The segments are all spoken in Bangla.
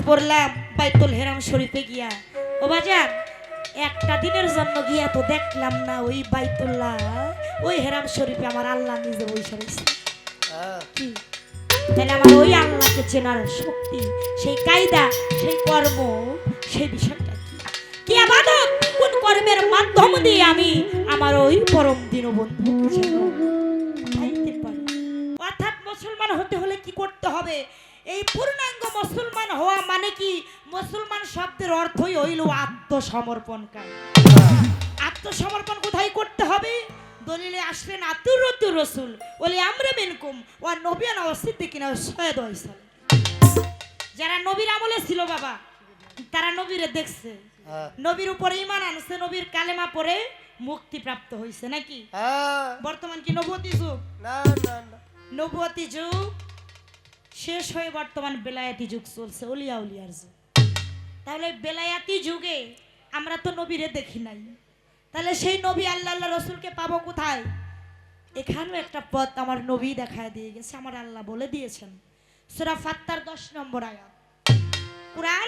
পড়লাম বাইতুল হেরাম শরীফে গিয়া। ও বাজার একটা দিনের জন্য গিয়া তো দেখলাম না ওই বাইতুল্লাহ, ওই হেরাম শরীফে আমার আল্লাহ নিজে বসে রয়েছে। কি তাহলে আমার ওই আল্লাহকে চেনার শক্তি, সেই কায়দা, সেই কর্ম, সেই বিষয়টা কি, কি আবাদত, কোন কর্মের মাধ্যম দিয়ে আমি আমার ওই পরম দীনবন্ধুকে যেন পাইতে পারি। অর্থাৎ মুসলমান হতে হলে কি করতে হবে? এই পূর্ণাঙ্গ মুসলমান হওয়া মানে কি? মুসলমান শব্দের অর্থই হইল আত্মসমর্পণকারী। আত্মসমর্পণ কোথায় করতে হবে? দলিলে আসলেন আতুর রাসূল ওলি আমরে মিনকুম ওয়া নবিয়ানা ওয়া সিদ্দিকিনা ওয়া শাহাদা ওয়া। যারা নবীর আমলে ছিল বাবা, তারা নবীরে দেখছে, নবীর উপরে ঈমান আনছে, নবীর কালেমা পড়ে মুক্তি প্রাপ্ত হইছে নাকি? বর্তমান কি নবুয়তি যুগ? না না না, নবুয়তি যুগ শেষ হয়ে বর্তমান বেলায়েতি যুগ চলছে, ওলিয়া উলিয়ার যুগ। তাহলে বেলায়েতি যুগে আমরা তো নবীরে দেখি নাই, তাহলে সেই নবী আল্লাহ রসুলকে পাবো কোথায়? এখানেও একটা পথ আমার নবী দেখায় দিয়ে গেছে, আমার আল্লাহ বলে দিয়েছেন সূরা ফাত্তার 10 নম্বর আয়াত কুরআন,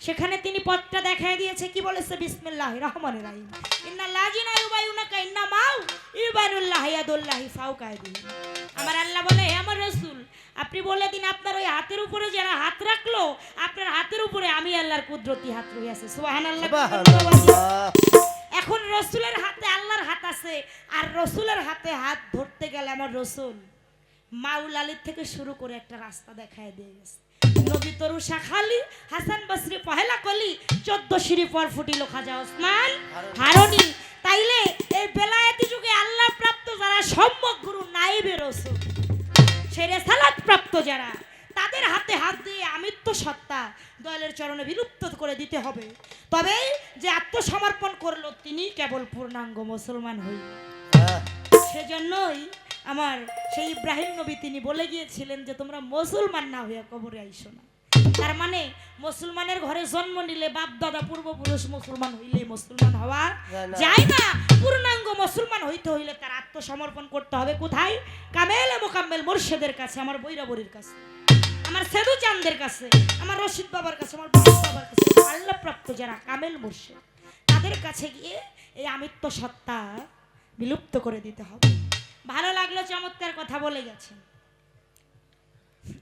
সেখানে তিনি পথটা দেখায় দিয়েছে। কি বলেছে? বিসমিল্লাহির রহমানির রহিম, ইন্নাল্লাযিনা ইউবাইউনাকা ইন্নামাউ ইউবাইনুল্লাহি ইয়াদুল্লাহি ফাওকা আইদিহিম। আমার আল্লাহ বলে, হে আমার রাসূল, আপনি বলে দিন আপনার ওই হাতের উপরে যারা হাত রাখলো, আপনার হাতের উপরে আমি আল্লাহর কুদরতি হাত রয়েছে। সুবহানাল্লাহ। এখন রসুলের হাতে আল্লাহর হাত আছে, আর রসুলের হাতে হাত ধরতে গেলে আমার রসুল মাউল আলীর থেকে শুরু করে একটা রাস্তা দেখায় দিয়ে গেছে। নবী তরু শাখালি হাসান বসরি পহেলা কলি 14 সিঁড়ি পর ফুটিল খাজা ওসমান হারুনি। তাইলে এই বেলায়েতি যুগে আল্লাহ প্রাপ্ত যারা সম্যক গুরু নাইবে রসুল, সেই রেসালাত প্রাপ্ত যারা, তাদের হাতে হাত দিয়ে আমিত্ব সত্তা দয়ালের চরণে বিলুপ্ত করে দিতে হবে। তবে যে আত্মসমর্পণ করলো তিনি কেবল পূর্ণাঙ্গ মুসলমান হইল। সেজন্যই আমার সেই ইব্রাহিম নবী তিনি বলে গিয়েছিলেন যে তোমরা মুসলমান না হইয়া কবরে আইসো না। তার মানে মুসলমানের ঘরে জন্ম নিলে বাপ দাদা পূর্বপুরুষ মুসলমান হইলে মুসলমান হওয়া যায় না। পূর্ণাঙ্গ মুসলমান হইতে হইলে তার আত্মসমর্পণ করতে হবে কোথায়? কামেলে মোকাম্মেল মুর্শিদের কাছে, আমার বৈরাবরীর কাছে, আমার সেদু চাঁদের কাছে, আমার রশিদ বাবার কাছে, আমার বাবার কাছে। আল্লাহ প্রাপ্ত যারা কামেল মুর্শিদ, তাদের কাছে গিয়ে এই আমিত্ব সত্তা বিলুপ্ত করে দিতে হবে। ভালো লাগলো, চমৎকার কথা বলে গেছেন।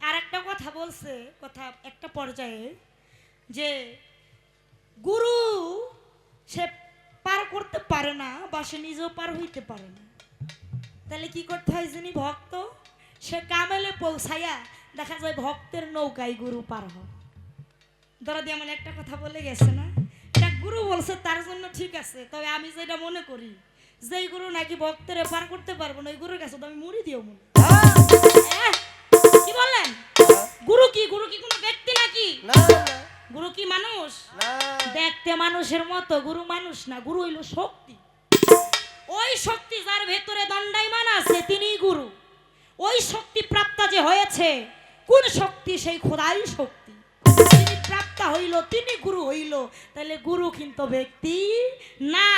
আর একটা কথা বলছে, কথা একটা পর্যায়ে, যে গুরু সে পার করতে পারে না বা সে নিজেও পার হইতে পারে না, তাহলে কি করতে হয় জানি? ভক্ত সে কামেলে পৌঁছাইয়া দেখা যায় ভক্তের নৌকায় গুরু পার হয়। ধরা দিয়ে এমন একটা কথা বলে গেছে না, এটা গুরু বলছে তার জন্য ঠিক আছে, তবে আমি যেটা মনে করি, যেই গুরু নাকি ভক্তের পার করতে পারবো না, ওই গুরুর কাছে তো আমি মুড়ি দিও মনে। কি বললেন? গুরু কি? গুরু কি কোনো ব্যক্তি নাকি? গুরু কি মানুষ? দেখতে মানুষের মতো, গুরু মানুষ না। গুরু হইল শক্তি। ওই শক্তি যার ভেতরে দণ্ডায়মান আছে তিনিই গুরু। ওই শক্তি প্রাপ্তা যে হয়েছে, কোন শক্তি? সেই খোদাই শক্তি। তিনি প্রাপ্তা হইল, তিনি গুরু হইল। তাহলে গুরু কিন্তু ব্যক্তি না,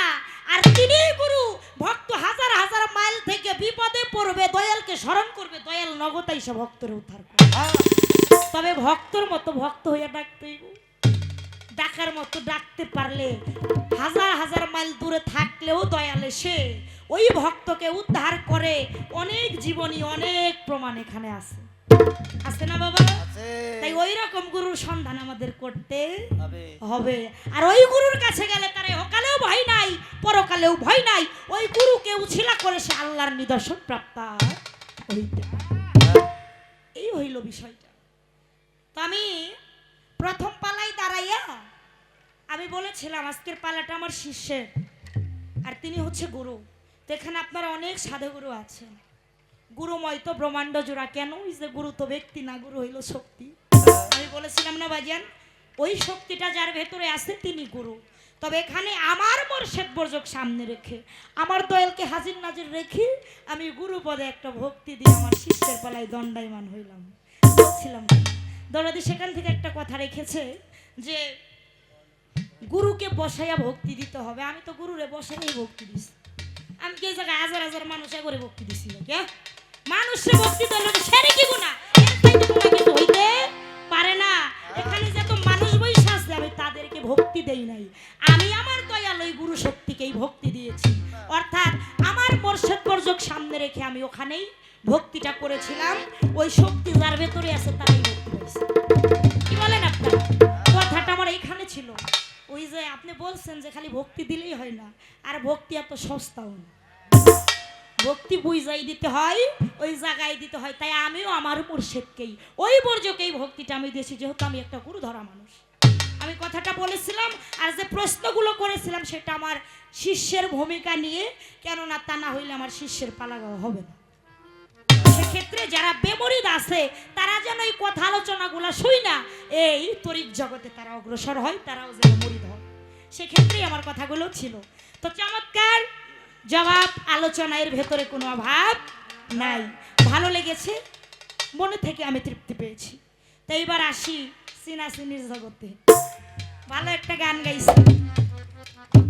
আর তিনি গুরু। ভক্ত হাজার হাজার মাইল থেকে বিপদে পড়বে, দয়ালকে স্মরণ করবে, দয়াল নগতাই সে ভক্তের উদ্ধার করবে। তবে ভক্তর মতো ভক্ত হইয়া ডাকতে হইব। ডাকার মতো ডাকতে পারলে হাজার হাজার মাইল দূরে থাকলেও দয়াল এসে ওই ভক্তকে উদ্ধার করে। অনেক জীবনী, অনেক প্রমাণ এখানে আছে, আছে না বাবা? তাই ওই রকম গুরুর সন্ধান আমাদের করতে হবে। আর ওই গুরুর কাছে গেলে তার অকালেও ভয় নাই, পরকালেও ভয় নাই। ওই গুরুকে উছিলা করে সে আল্লাহর নিদর্শন প্রাপ্ত হইতে পারে। এই হইল বিষয়টা। তো আমি প্রথম পালায় দাঁড়াইয়া আমি বলেছিলাম আজকের পালাটা আমার শিষ্যের, আর তিনি হচ্ছে গুরু। তো এখানে আপনারা অনেক সাধুগুরু আছেন। গুরুময় তো ব্রহ্মাণ্ড জোড়া। কেন? যে গুরু তো ব্যক্তি না, গুরু হইল শক্তি। আমি বলেছিলাম না বাজান, ওই শক্তিটা যার ভেতরে আছে তিনি গুরু। তবে এখানে আমার মুর্শিদ বর্জক সামনে রেখে, আমার দয়ালকে হাজির নাজির রেখে আমি গুরু পদে একটা ভক্তি দিয়ে আমার শিষ্যের পালায় দণ্ডায়মান হইলাম। বলছিলাম দরাদি সেখান থেকে একটা কথা রেখেছে যে গুরুকে বসাইয়া ভক্তি দিতে হবে। আমি তো গুরুরে বসাইয়াই ভক্তি দিছি। আমি কি জায়গায় হাজার হাজার মানুষ করে ভক্তি দিছি নাকি? মানুষের ভক্তি দিলে সেরে কি গুণা? এর চাইতে কোনো কিছু হইতে পারে না। এখানে যে তো মানুষ ভক্তি দেই নাই, আমি আমার দয়াল ওই গুরু শক্তিকেই ভক্তি দিয়েছি। অর্থাৎ আমার মোর্শেদ বর্জক সামনে রেখে আমি ওখানেই ভক্তিটা করেছিলাম। ওই শক্তি যার ভেতরে আছে তারই ভক্তি হয়েছে। কি বলেন আপনারা? কথাটা আমার এইখানে ছিল। ওই যে আপনি বলছেন যে খালি ভক্তি দিলেই হয় না, আর ভক্তি এত সস্তাও না, ভক্তি বুঝাই দিতে হয়, ওই জায়গায় দিতে হয়। তাই আমিও আমার মুর্শিদকেই ওই বর্জকেই ভক্তিটা আমি দিয়েছি, যেহেতু আমি একটা গুরু ধরা মানুষ। আমি কথাটা বলেছিলাম, আর যে প্রশ্নগুলো করেছিলাম সেটা আমার শিষ্যের ভূমিকা নিয়ে, কেননা তা না হইলে আমার শিষ্যের পালাগাও হবে না। সেক্ষেত্রে যারা বেমরিদ আছে তারা যেন এই কথা আলোচনাগুলো শুই না এই তরিক জগতে তারা অগ্রসর হয়, তারাও যেন মরিদ হয়, সেক্ষেত্রেই আমার কথাগুলো ছিল। তো চমৎকার জবাব, আলোচনার ভেতরে কোনো অভাব নাই, ভালো লেগেছে, মনে থেকে আমি তৃপ্তি পেয়েছি। তো এইবার আসি চিনাচিনির জগতে। ভালো একটা গান গাইছি,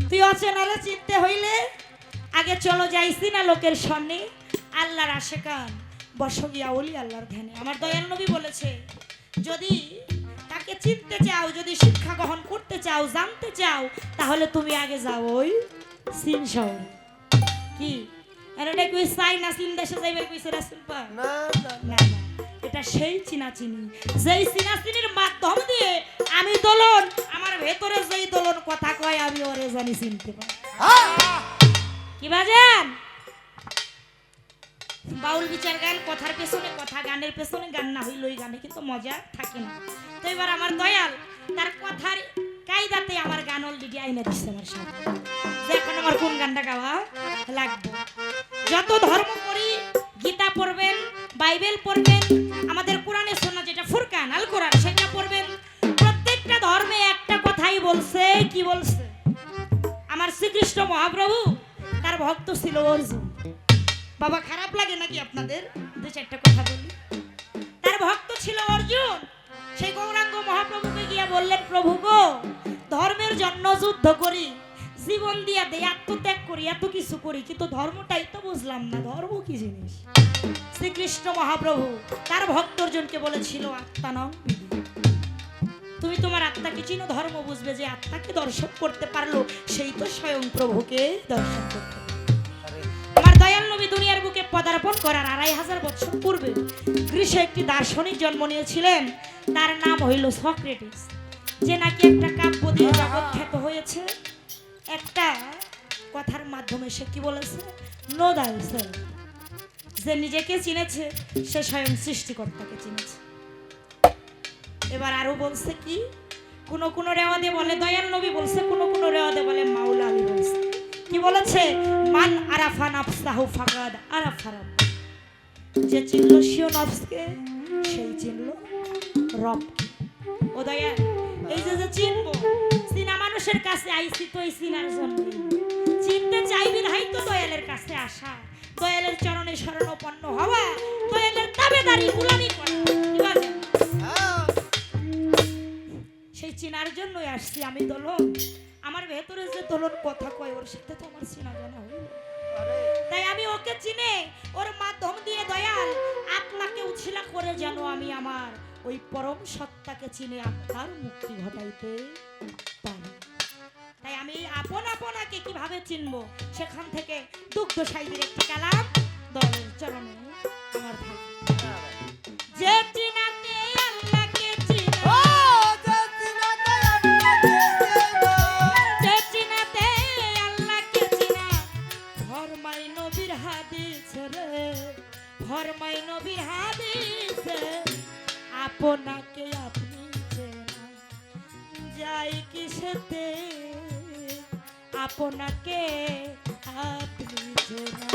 তুই অচেনারে চিনতে হইলে আগে চলো যাইছি না লোকের সন্নে, আল্লাহর আশেকান বসো গিয়া ওলি আল্লাহর ধ্যানে। আমার দয়াল নবী বলেছে, যদি তাকে চিনতে চাও, যদি শিক্ষা গ্রহণ করতে চাও, জানতে চাও, তাহলে তুমি আগে যাও ওই চীন শহরে। কি এটা কই চাইনা চীন দেশে যাইবার কইছে রাসূল পাক? না না না, এটা সেই চিনাচিনি, যেই চিনাচিনির মাধ্যম দিয়ে আমি দোলন, আমার ভেতরে যেই দোলন কথা কয় আমি ওরে জানি চিনতে পারি। কি বাজেন? বাউল বিচার গান, কথার পেছনে কথা, গানের পেছনে গান না হইল ওই গানে কিন্তু মজা থাকে না। তো এবার আমার দয়াল তার কথার কায়দাতে আমার গান অলরেডি আইনা দিচ্ছে আমার সাথে, যে এখন আমার কোন গানটা গাওয়া লাগবে। যত ধর্ম করি, গীতা পড়বেন, বাইবেল পড়বেন, আমাদের কোরআনে শোনা যেটা ফুরকান আল কোরআন সেটা পড়বেন। প্রত্যেকটা ধর্মে একটা কথাই বলছে, কি বলছে? আমার শ্রীকৃষ্ণ মহাপ্রভু তার ভক্ত ছিল অর্জুন। বাবা খারাপ লাগে নাকি আপনাদের? দু চারটা কথা বলি। তার ভক্ত ছিল অর্জুন। সেই গৌরাঙ্গ মহাপ্রভুকে গিয়ে বললেন, প্রভু গো, ধর্মের জন্য যুদ্ধ করি, জীবন দিয়া দেই, আত্মত্যাগ করি, এত কিছু করি, কিন্তু ধর্মটাই তো বুঝলাম না, ধর্ম কি জিনিস? শ্রীকৃষ্ণ মহাপ্রভু তার ভক্ত অর্জুনকে বলেছিল, আত্মানং বিদ্ধি, তুমি তোমার আত্মাকে চিনো, ধর্ম বুঝবে। যে আত্মাকে দর্শন করতে পারলো সেই তো স্বয়ং প্রভুকে দর্শন করতে। আমার দয়াল নবী দুনিয়ার বুকে পদার্পণ করার 2500 বছর পূর্বে গ্রীসে একটি দার্শনিক জন্ম নিয়েছিলেন, তার নাম হইল সক্রেটিস, যে নাকি একটা কাব্য দিয়ে জগৎ খ্যাত হয়েছে। একটা কথার মাধ্যমে সে কি বলেছে? নো thyself, যে নিজেকে চিনেছে সে স্বয়ং সৃষ্টিকর্তাকে চিনেছে। এবার আরো বলছে কি, কোন রেওয়াদে বলে দয়াল নবী বলছে, কোন রেওয়াদে বলে মাওলা আলী বলছে। কি বলেছে? মান আরাফা নাফসাহু ফাকাদ আরাফা রাব্ব, যে চিনল সিও নফসকে সেই চিনল রবকে। ও দয়াল, এই যে চিনবো, চিনা মানুষের কাছে আইছি তো এই চিনার জন্য, চিনতে চাইবি নাই তো দয়ালের কাছে আসা, দয়ালের চরণে শরণাপন্ন হওয়া, দয়ালের দাবিদারি গোলামি করা। কি বলে? সেই চিনার জন্যই আসছি আমি দোলন। আমার ভেতরে যে দোলন কথা কয় ওর সাথে তো আমার চিনা জানা হইল, তাই আমি ওকে চিনে ওর মাধ্যম দিয়ে দয়াল আত্মাকে উছিলা করে যেন আমি আমার ওই পরম সত্তাকে চিনে আত্মার মুক্তি ঘটাইতে পারি। তাই আমি আপনাকে কিভাবে চিনবো, সেখান থেকে দুগ্ধ সাইদের একটি কালাম দয়ালের চরণে আমার থাকে। যে চিনাতে আল্লাহকে চিনা, যে চিনাতে আল্লাহকে চিনা, ফরমাই নবীর হাদিস রে, ফরমাই নবীর হাদিস, আপনাকে আপনি চেনা যাই কিসেতে, আপনাকে আপনি চেনা।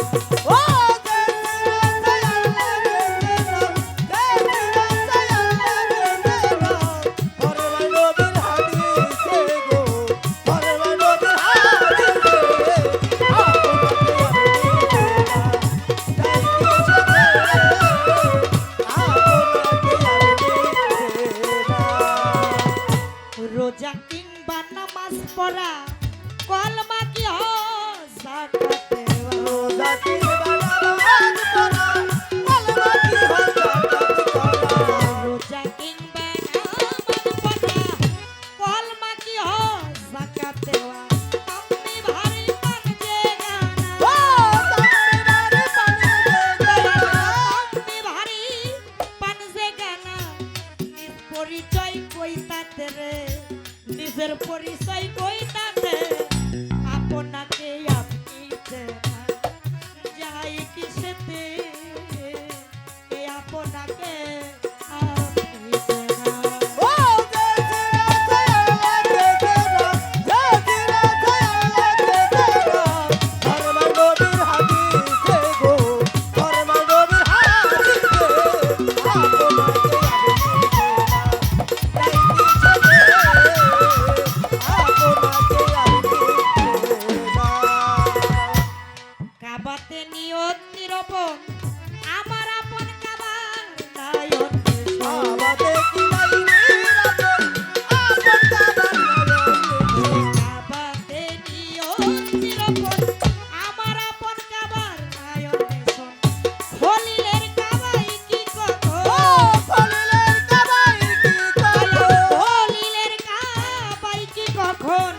রোজা কিংবা নামাজ পড়া, কলমা কি যাকাতে, রোজা কিংবা নামাজ পড়া, কলমা কি যাকাতে, রোজা কিংবা নামাজ পড়া, কলমা কি তাতে রে নিজের পরিচয় কই তাতে আপনাকে আপনি চেনা যাই কিসেতে এ আপনাকে আপনি চেনা কাবাতে নিয়ত নিরূপণ আমার আপন কাবার নায়ন আমাদের কি নাই নিরাপদ আপন কাবার নায়ন কাবাতে নিয়ত নিরূপণ আমার আপন কাবার নায়ন খলিলের কাবাই কি কথা ফলের কাবাই কি কথা খলিলের কাবাই কি কখন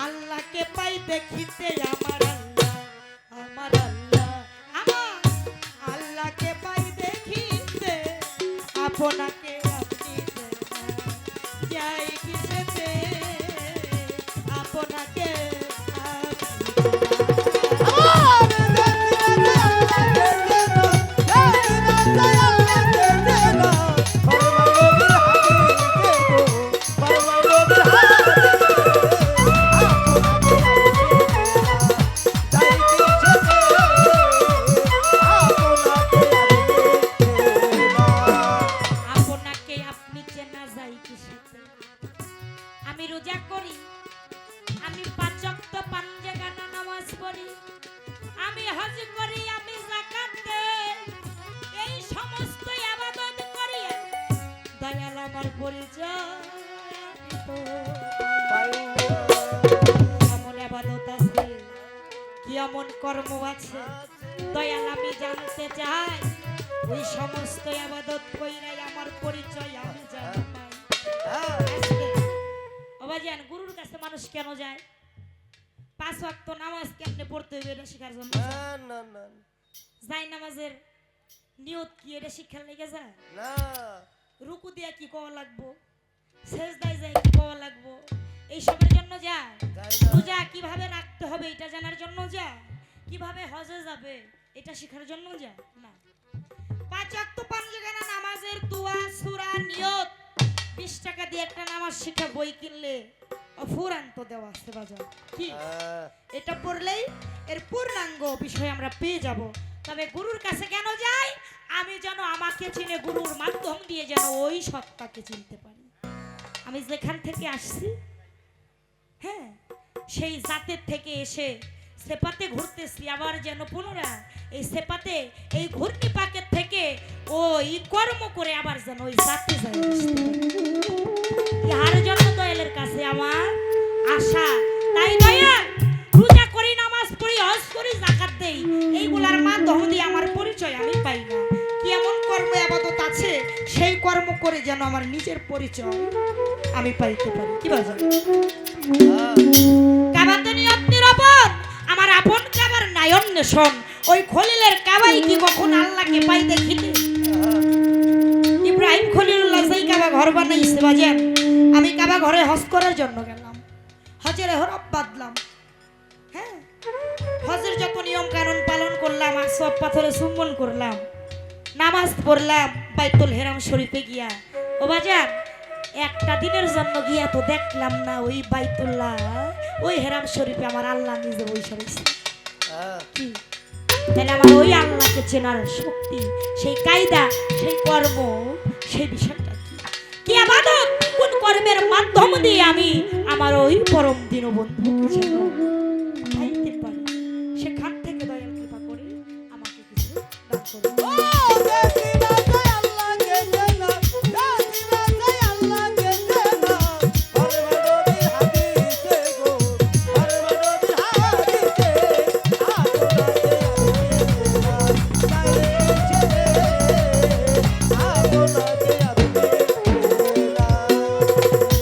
আল্লাহকে পাই দেখিতে আমার আল্লাহকে পাই দেখিতে আপনাকে আপনি যাই কিসেতে আপনাকে আপনাকে আপনি চেনা যাই কিসেতে আমি রোজা করি আমি পাঁচ ওয়াক্ত পাঞ্জাগানা নামাজ পড়ি আমি হজ করি আমি যাকাত দেই এই সমস্ত ইবাদত করি দয়াল আমার পরিচয় আমি তো এমন ইবাদত আছে কি এমন কর্ম আছে দয়াল আমি জানতে চাই ওই সমস্ত ইবাদত কইরাই আমার পরিচয় আমি জানি আজকে বাবাজান গুরুর কাছে মানুষ কেন যায় পাঁচ ওয়াক্ত নামাজ কেমনে পড়তে হবে এটা শেখার জন্য না না যাই নামাজের নিয়ত কি এটা শিক্ষার লেগে যায় না রুকু দিয়া কি কওয়া লাগবো সেজদায় যায় কি কওয়া লাগবো এই সবের জন্য যায় রোজা কিভাবে রাখতে হবে এটা জানার জন্য যায় কিভাবে হজে যাবে এটা শেখার জন্য যায় না পাঁচ ওয়াক্ত পাঞ্জাগানা নামাজের দোয়া সূরা নিয়ত 20 টাকা দিয়ে একটা নামাজ শিক্ষা বই কিনলে অফুরান্ত দেওয়া আছে বাজার কি এটা পড়লেই এর পূর্ণাঙ্গ বিষয় আমরা পেয়ে যাব তবে গুরুর কাছে কেন যাই আমি যেন আমাকে চিনে গুরুর মাধ্যম দিয়ে যেন ওই সত্তাকে চিনতে পারি আমি যেখান থেকে আসছি হ্যাঁ সেই জাতের থেকে এসে সেপাতে ঘুরতেছি আবার যেন পুনরায় এই সেপাতে এই ঘূর্ণি পাকের থেকে ওই কর্ম করে আবার যেন ওই জাতে যাই ইহার জন্য দয়ালের কাছে আমার আশা তাই দয়াল রোজা করি নামাজ পড়ি হজ করি যাকাত দেই এইগুলার মাধ্যম দিয়ে আমার পরিচয় আমি পাই না কি এমন কর্ম ইবাদত আছে সেই কর্ম করে যেন আমার নিজের পরিচয় আমি পাইতে পারি কি বাজার কাবাতে নিয়ত নিরূপণ আমার আপন কাবার নায়ন নেশন ওই খলিলের কাবাই কি কখন আল্লাহকে পাই দেখিতে ইব্রাহিম খলিলুল্লাহ যেই কাবা ঘর বানাইছে বাজার আমি কাবা ঘরে হজ করার জন্য গেলাম হজের হরফ বাঁধলাম হ্যাঁ হজের যত নিয়ম কানুন পালন করলাম আর সব পাথরে চুম্বন করলাম নামাজ পড়লাম বাইতুল হেরাম শরীফে গিয়া ও বাজার একটা দিনের জন্য গিয়া তো দেখলাম না ওই বাইতুল্লাহ ওই হেরাম শরীফে আমার আল্লাহ নিজে বসে রয়েছে কি তাহলে আমার ওই আল্লাহকে চেনার শক্তি সেই কায়দা সেই কর্ম সেই বিষয়টা কি কি ইবাদত কোন কর্মের মাধ্যম দিয়ে আমি আমার ওই পরম দীনবন্ধুকে যেন পাইতে পারি সেখান থেকে দয়াল কৃপা করে আমাকে কিছু দান করুন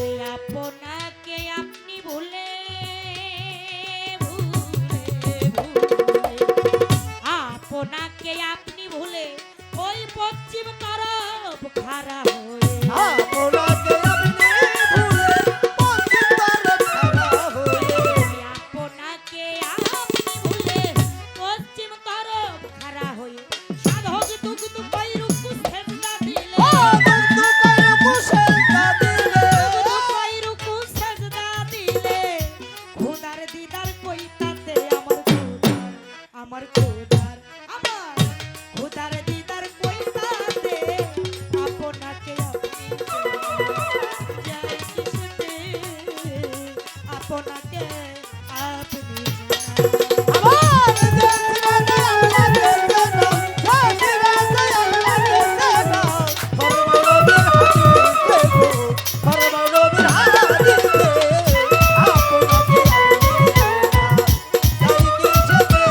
আপনাকে আপনি ভুলে আপনাকে আপনি আমার দেশে না আল্লাহ দেশে না দেশে না আল্লাহ দেশে না ফরমানোদের হাদিসে গো ফরমানোদের হাদিসে আপনাকে তাই কিসেতে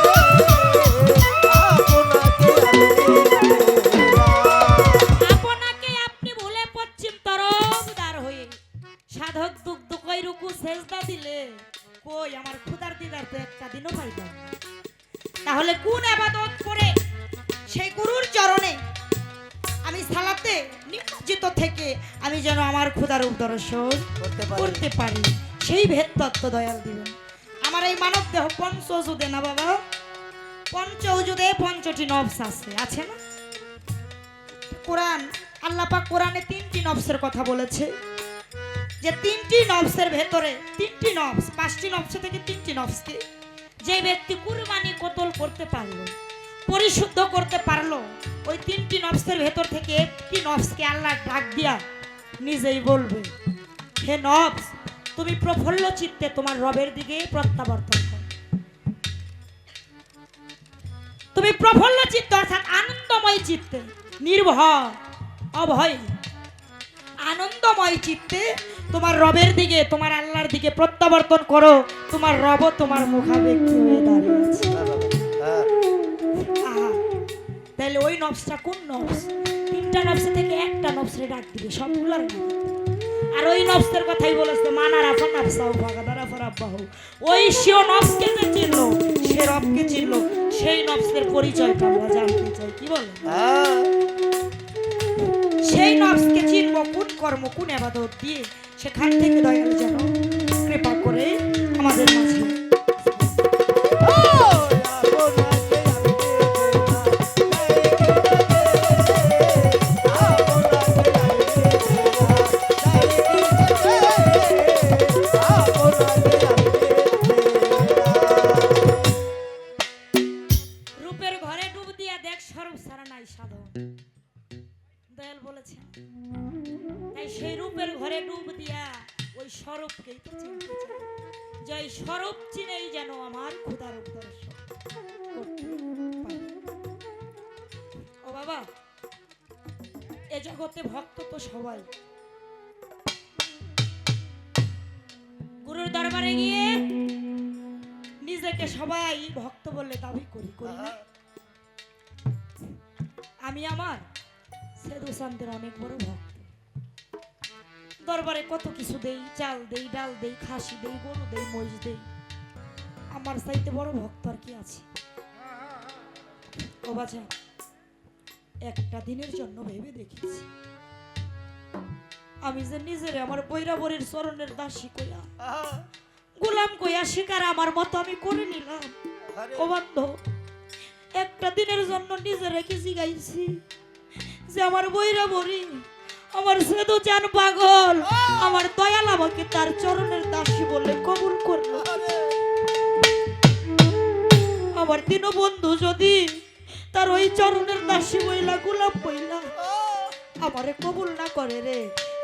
আপনাকে আপনি ভুলে পশ্চিম তরফদার হয়ে সাধক দুগ্ধ কই রুকু সেজদা দিলে কই আমার ক্ষুধার দিদার তো একটা দিনও পাইব না। তাহলে কোন ইবাদত করে সেই গুরুর চরণে আমি সালাতে নিমজ্জিত থেকে আমি যেন আমার ক্ষুধার দর্শন করতে পারি সেই ভেদ তত্ত্ব দয়াল দিবেন। আমার এই মানব দেহ পঞ্চ ওজুদে না বাবা, পঞ্চ ওজুদে পঞ্চটি নফস আছে না? কোরআন আল্লাহ পাক কোরআনে তিনটি নফসের কথা বলেছে, যে তিনটি নফসের ভেতরে তিনটি নফস, পাঁচটি নফস থেকে তিনটি নফসকে যে ব্যক্তি কুরবানি কতল করতে পারলো, পরিশুদ্ধ করতে পারলো, ওই তিনটি নফসের ভেতর থেকে একটি নফসকে আল্লাহ ডাক দিয়া নিজেই বলবে, হে নফস তুমি প্রফুল্ল চিত্তে তোমার রবের দিকে প্রত্যাবর্তন করো। তুমি প্রফুল্ল চিত্তে অর্থাৎ আনন্দময় চিত্তে, নির্ভয় অভয় আনন্দময় চিত্তে তোমার রবের দিকে, তোমার আল্লাহর দিকে প্রত্যাবর্তন করো। তোমার রব তোমার মুখাপেক্ষী হয়ে দাঁড়িয়ে আছে। আহা, তাহলে ওই নফসটা কোন নফস? তিনটা নফস থেকে একটা নফসে ডাক দিবে সবগুলার না। আর ওই নফসের কথাই বলেছে মানারা ফানাফসাউ ফাগাদারা ফারাব্বাহু। ওই সিও নফসকে যে চিনলো, সে রবকে চিনলো, সেই নফসের পরিচয়টা আমরা জানতে চাই। কি বলে? সেই নফসকে চিনব কোন কর্ম কোন ইবাদত দিয়ে, সেখান থেকে দয়াল যেন কৃপা করে আমাদের মাঝে রূপের ঘরে ডুব দিয়া দেখ স্বরূপ ছাড়া নাই সাধন, দয়াল বলেছেন। তাই সেই রূপের ঘরে ডুব দিয়া ওই স্বরূপকেই তো চিনতে চাই, যে ওই স্বরূপ চিনেই যেন আমার ক্ষুধার দর্শন করতে পারি। ও বাবা, এ জগতে ভক্ত তো সবাই, গুরুর দরবারে গিয়ে নিজেকে সবাই ভক্ত বলে দাবি করি না? আমি আমার সেদু শান্তির অনেক বড় ভক্ত। দরবারে কত কিছু দেই, চাল দেই, ডাল দেই, খাসি দেই, গরু দেই, মহিষ দেই। আমার চাইতে বড় ভক্ত আর কি আছে? ও বাছা, একটা দিনের জন্য ভেবে দেখেছি, আমি যে নিজের আমার বৈরাবরের চরণের দাসী কইয়া, গোলাম কইয়া শিকার আমার মতো আমি করে নিলাম। ও বান্ধব, একটা দিনের জন্য নিজের রেখে জিগাইছি যে আমার বৈরাবরী, আমার সেদু চান পাগল, আমার দয়াল আমাকে তার চরণের দাসী বলে কবুল করলো। আমার দীনবন্ধু যদি তার ওই চরণের দাসী বইলা গোলাম বইলা আমারে কবুল না করে রে,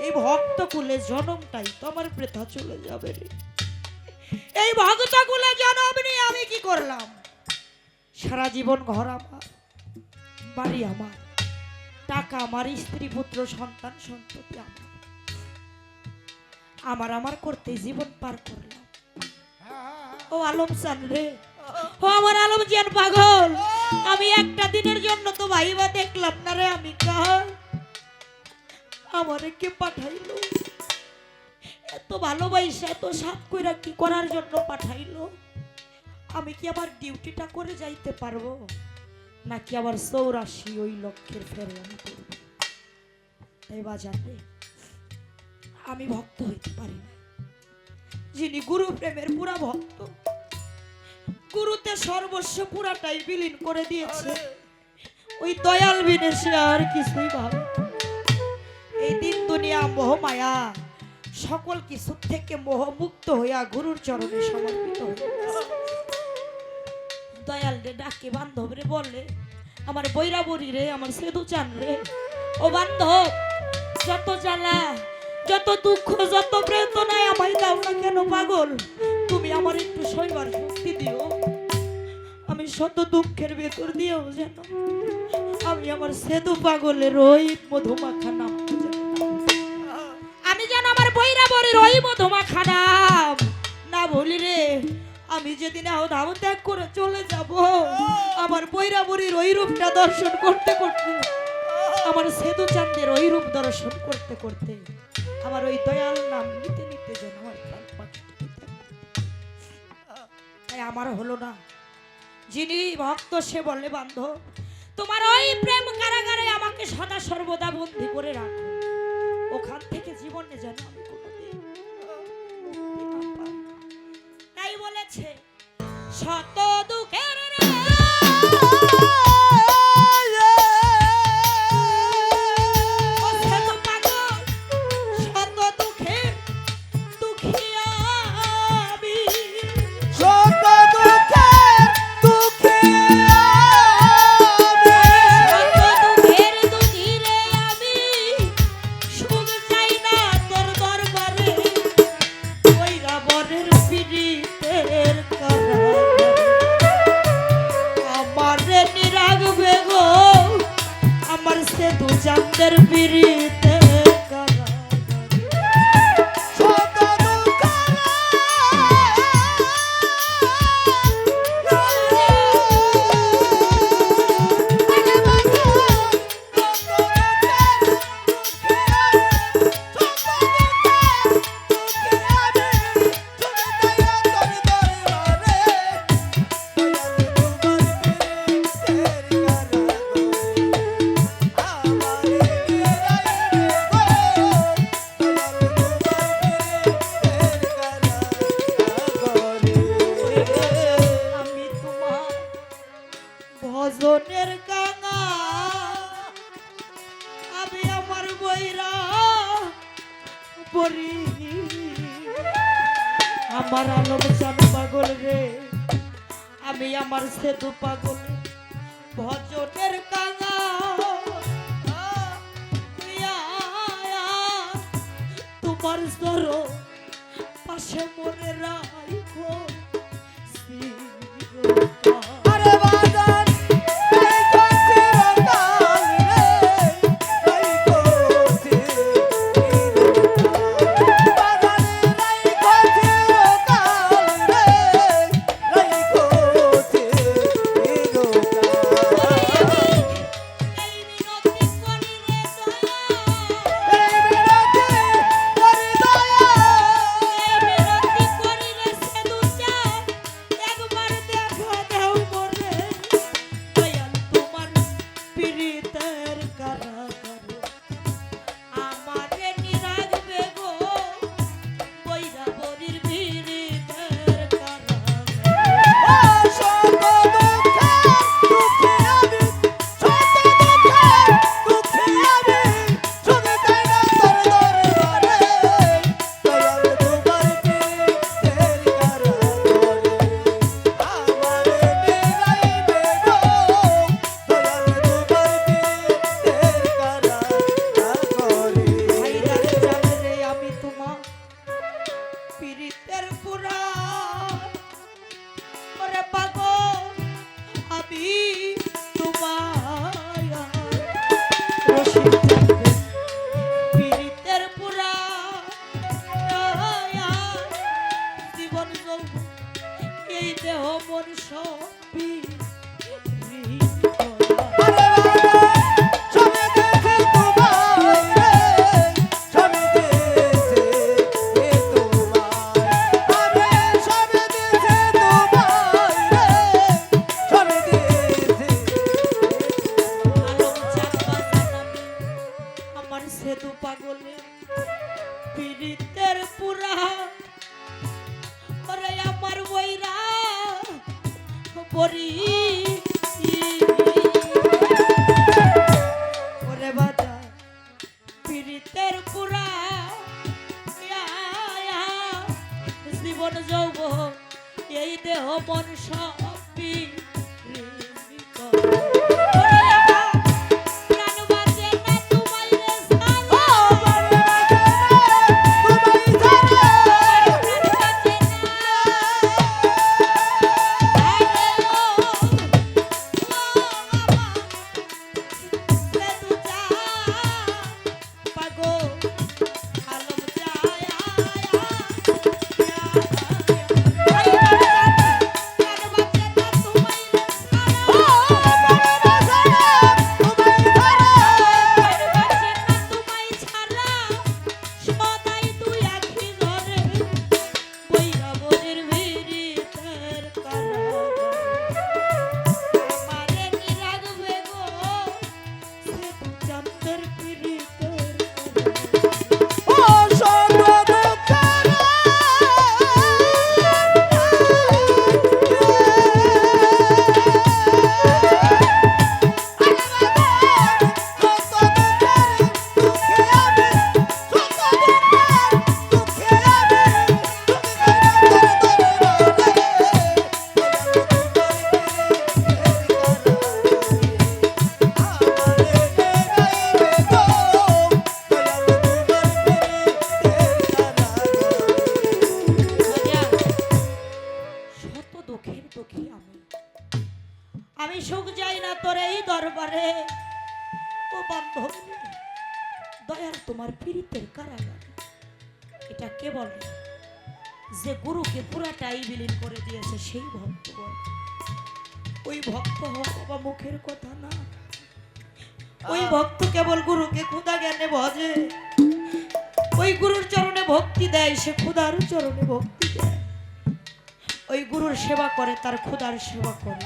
এই ভক্ত কুলে জনমটাই তো আমার বৃথা চলে যাবে রে। এই ভক্ত কুলে জনম নিয়ে আমি কি করলাম? সারা জীবন ঘর আমার, বাড়ি আমার, টাকা আমার, স্ত্রী পুত্র সন্তান সন্ততি আমার আমার করতে জীবন পার করলাম। ও আলম চান রে, ও আমার আলম জিয়ান পাগল, আমি একটা দিনের জন্য তো ভাইবা দেখলাম না রে, আমি কার আমারে কে পাঠাইলো? এত ভালোবাসা এত সাপ কইরা কি করার জন্য পাঠাইলো? আমি কি আমার ডিউটিটা করে যাইতে পারবো, নাকি আবার 84 ওই লক্ষ্যের ফেরে আমি করব? তাই বাজারে আমি ভক্ত হইতে পারি না। যিনি গুরু প্রেমের পুরা ভক্ত, গুরুতে সর্বস্ব পুরাটাই বিলীন করে দিয়েছে, ওই দয়াল বিনে সে আর কিছুই ভাবে। এই দিন দুনিয়া মোহমায়া সকল কিছু থেকে মোহমুক্ত হইয়া গুরুর চরণে সমর্পিত হইয়া দয়াল রে ডাকে বান্ধব রে বলে, আমার বৈরাবরী রে, আমার সেদু চান রে, ও বান্ধব, যত জ্বালা, যত দুঃখ, যত বেদনায় আমায় দাও না কেন পাগল, একটু সইবার শক্তি দিও। আমি শত দুঃখের ভেতর দিয়েও যেন আমি আমার সেতু পাগলের ওই মধুমাখা নাম আমি যেন আমার বইরা বড়ির ওই মধুমাখা নাম না ভুলি রে। আমি যেদিন ধাম ত্যাগ করে চলে যাব, আমার বইরা বড়ির ওই রূপটা দর্শন করতে করতে, আমার সেতু চাঁদের ওই রূপ দর্শন করতে করতে, আমার ওই দয়াল নাম নিতে নিতে যেন আমার প্রাণ পাখি তাই আমার হলো না। যিনি ভক্ত সে বলে বান্ধব, তোমার ওই প্রেম কারাগারে আমাকে সদা সর্বদা বন্দী করে রাখো, ওখান থেকে জীবনে যেন আমি কোনোদিন মুক্তি না পাই। তাই বলেছে শত দুঃখের রে ও সেতু পাগল, শত দুঃখের দুঃখী আমি। শত দুঃখের দুঃখী আমি। শত দুঃখের দুঃখী রে আমি, সুখ চাই না তোর দরবারে, ওইরা বরের পীড়িতের কারাগারে আমারে নিরাগবে গো, আমার সেতু চাঁদের পীড়িতের কারাগারে। শত দুঃখের আমি তোমার ভজনের গাঙা, আমি আমার বইরা পড়ি, আমার আলম চান পাগল রে, আমি আমার সেতু পাগল ভজনের গাঙা। তোমার সর পাশে মনে রাখো চিরকাল। আরে বাজান এই চিরকাল রে, এই চিরকাল বাজান এই চিরকাল রে, এই চিরকাল। এই মিনতি করি রে দয়া, এই বিরতি করি দয়া, এই মিনতি করি রে সেতু চাঁদ, একবার দেখা দাও মোরে, দয়াল তোমার পীড়িতের কারাগারে আমারে নিরাগবে গো, বইরা বরির পীড়িতের কারাগারে। ও শত দুঃখের দুঃখী আমি, শত দুঃখের দুঃখী আমি, শুধু চাই না তোর দরবারে, দয়াল তোমার পীড়িতের কারাগারে আমারে নিরাইবে গো, দয়াল তোমার পীড়িতের কারাগারে। ভাইরার জানে আমি তোমার পীড়িতের পুরা ওরে পাগল, আমি তোমায় রশিদ জানবে পীড়িতের পুরা জীবন যৌবন এই দেহ মন সবই আরে বাবা সবে দেখে তোমায় রে, সবে দেখে তোমায়, আরে সবে দেখে তোমায় রে, সবে দেখে আলম চাপা জানাবি আমার সেতু পাগলে পীড়িতের পুরা ওরে আমার বইরা পরি ওরে বাজা পীড়িতের পুরা জীবন যৌবন এই দেহ মন সবই তোমায় আমি সুখ যাই না তোর এই দরবারে। ও বান্ধব, দয়াল তোমার পীড়িতের কারাগার। এটা কে বলে? যে গুরুকে পুরাটাই বিলীন করে দিয়েছে সেই ভক্ত বলে। ওই ভক্ত হওয়া বাবা মুখের কথা না। ওই ভক্ত কেবল গুরুকে ক্ষুধা জ্ঞানে ভজে। ওই গুরুর চরণে ভক্তি দেয়, সে ক্ষুধার চরণে ভক্তি দেয়। ওই গুরুর সেবা করে, তার ক্ষুধার সেবা করে।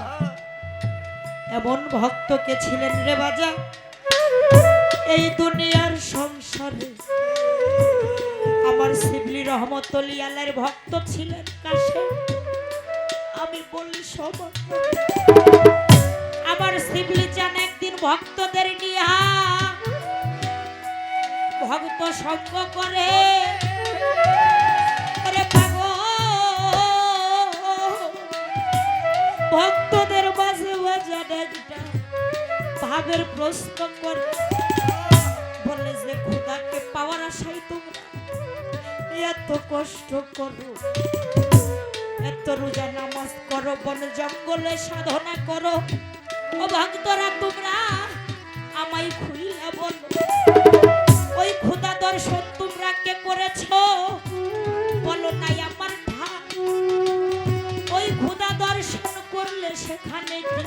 এমন ভক্তকে ছিলেন রে বাজা এই দুনিয়ার সংসারে। আমার শিবলি রহমতুল্লাহ আলাইহির ভক্ত ছিলেন কাশেম। আমি বলি সব আমার শিবলি চান একদিন ভক্তদের নিয়ে ভক্ত সঙ্গ করে। ওরে পাগল, ভক্তদের মাঝে মাঝে একটা ভাবের প্রশ্ন করে, বলে যে খোদাকে পাওয়ার আশায় তোমরা এত কষ্ট করো, এত রোজা নামাজ করো, বন জঙ্গলে সাধনা করো। ও ভক্তরা তোমরা আমায় খুইলা বলো, ওই খোদা দর্শন তোমরা কে করেছো? বলো নাই আমার ভাই। ওই খোদা দর্শন করলে সেখানে কি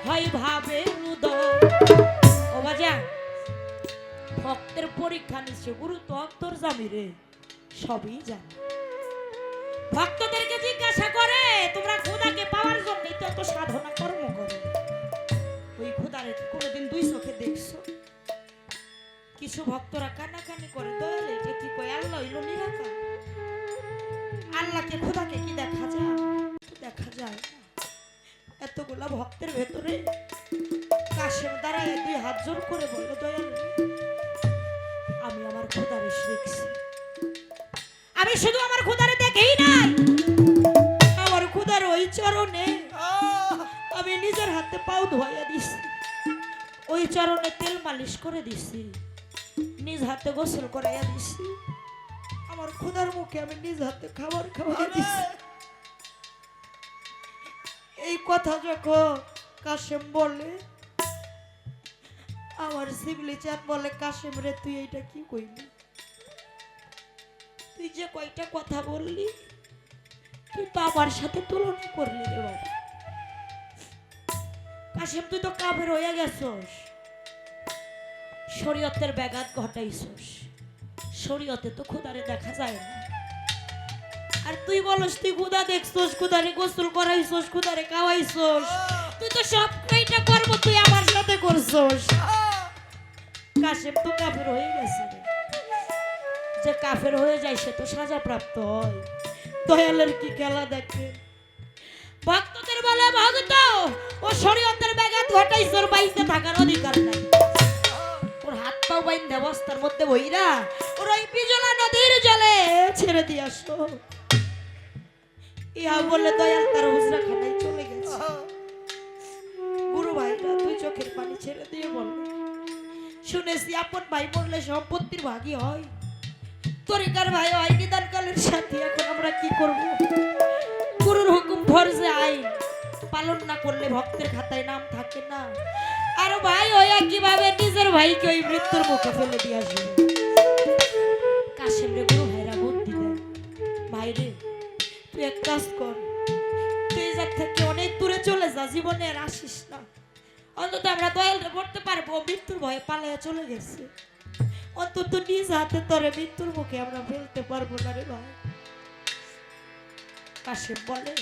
হয় ভাবে উদয়। ও বাজা, ভক্তের পরীক্ষা নিচ্ছে গুরু তো অন্তর্যামী রে, সবই জানে। ভক্তদেরকে জিজ্ঞাসা করে তোমরা খোদাকে পাওয়ার জন্য তো এত সাধনা কর্ম করো, ওই খোদারে কোনোদিন দুই চোখে দেখছো? কিছু ভক্তরা কান্নাকানি করে, দয়ালে যে কি কয় আল্লাহ হইল নিরাকার। আল্লাহকে খোদাকে কি দেখা যায়? দেখা যায় না। এতগুলা ভক্তের ভেতরে কাশেম দাঁড়ায় দুই হাত জোর করে বলল, দয়ালে আমি আমার খোদারে দেখছি। আমি শুধু আমার খোদারে দেখেই নাই, আমার খোদার ওই চরণে আমি নিজের হাতে পাও ধোয়া দিছি, ওই চরণে তেল মালিশ করে দিছি, নিজ হাতে গোসল করাইয়া দিছি, আমার খোদার মুখে আমি নিজ হাতে খাবার খাওয়াইয়া দিছি। এই কথা যখন কাশেম বলে, আমার শিবলি চাঁদ বলে, কাশেম রে তুই এইটা কি কইলি? তুই যে কয়টা কথা বললি তুই তো আমার সাথে তুলনা করলি রে বাবা। কাশেম তুই তো কাফের হয়ে গেছস, শরীয়তের ব্যাঘাত ঘটাইছস। শরীয়তে তো খোদারে দেখা যায় না। আর তুই বলস তুই খোদা দেখছস, খোদারে গোসল করাইছস, খোদারে খাওয়াইছস। তুই তো সব কয়টা কর্ম তুই আমার সাথে করছস। কাশেম তো কাফের হয়ে গেছে রে। যে কাফের হয়ে যায় সে তো সাজা প্রাপ্ত হয়। দয়ালের কি খেলা দেখে। ভক্তদের বলে, ভক্ত ও শরীয়তের ব্যাঘাত ঘটাইছ, ওর বাইতে থাকার অধিকার নাই। ওর হাত পাও বাইন্ধে বস্তার মধ্যে বইরা ওর ওই পিজলা নদীর জলে ছেড়ে দিয়ে আসো। ইহা বলে দয়াল তার হুজরা খানায় চলে গেছে। গুরু ভাইরা দুই চোখের পানি ছেড়ে দিয়ে বলে, শুনেছি আপন ভাই মরলে সম্পত্তির ভাগী হয়, তরিকার ভাই হয় নিদানকালের সাথী। এখন আমরা কি করব? গুরুর হুকুম ফরজে আইন পালন না করলে ভক্তের খাতায় নাম থাকে না। আর ভাই হইয়া কিভাবে নিজের ভাইকে ওই মৃত্যুর মুখে ফেলে দিয়ে আসবে? কাশেম রে গুরু ভাইরা বুদ্ধি দেয়, ভাই রে তুই এক কাজ কর, তুই যার থেকে অনেক দূরে চলে যা, জীবনে আর আসিস না। অন্তত আমরা দয়ালরে পড়তে পারবো, মৃত্যুর ভয়ে পালাইয়া চলে গেছে। অন্তত নিজ হাতে তরে মৃত্যুর মুখে আমরা ফেলতে পারবো না রে ভাই। কাশেম বলে,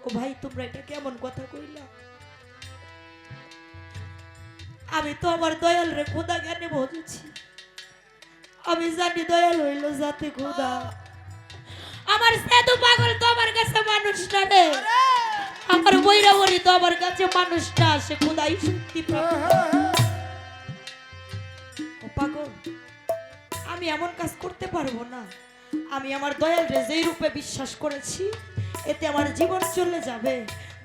ও ভাই তোমরা এটা কেমন কথা কইলা? আমি তো আমার দয়াল রে খোদা জ্ঞানে বুঝেছি। আমি জানি দয়াল হইল জাতি খোদা। আমার সেতু পাগল তো আমার কাছে মানুষ না রে, আমার বৈরাবরী তো আমার কাছে মানুষ না, সে খোদাই শক্তি প্রাপ্ত। ও পাগল, আমি এমন কাজ করতে পারবো না। আমি আমার দয়াল রে যেই রূপে বিশ্বাস করেছি এতে আমার জীবন চলে যাবে।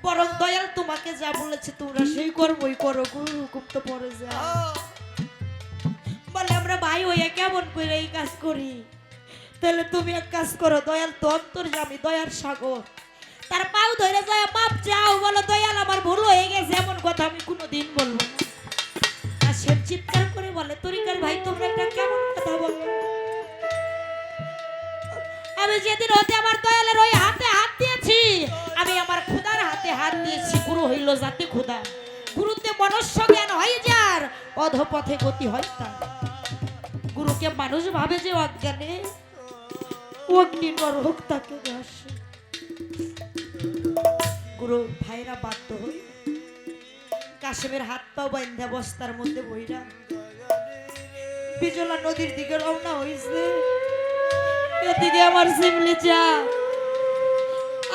বরং দয়াল তোমাকে যা বলেছে তোমরা সেই কর্মই করো, গুরু হুকুম তো পড়ে যায়। বলে আমরা ভাই হইয়া কেমন করে এই কাজ করি? তাহলে তুমি এক কাজ করো, দয়াল তো অন্তর্যামী, দয়ার সাগর, তার পাও ধরে যায় মাপ চাও, বলো দয়াল আমার ভুল হয়ে গেছে, এমন কথা আমি কোনোদিন বলবো না। আর সে চিৎকার করে বলে তরিকার ভাই তোমরা একটা কেমন কথা বলো, আমি যেদিন হতে আমার দয়ালের ওই হাতে হাত দিয়েছি, আমি আমার খোদার হাতে হাত দিয়েছি। গুরু হইল জাতি খোদা, গুরুতে মনুষ্য জ্ঞান হয় যার, অধপথে গতি হয় তার। গুরুকে মানুষ ভাবে যে অজ্ঞানে, অগ্নি নরক তাকে ঘাসে। গুরু ভাইরা বাধ্য হই কাশেমের হাত পাও বান্ধা বস্তার মধ্যে বইরা বিজলা নদীর দিকে রওনা হইছে। এদিকে আমার শিমলি যা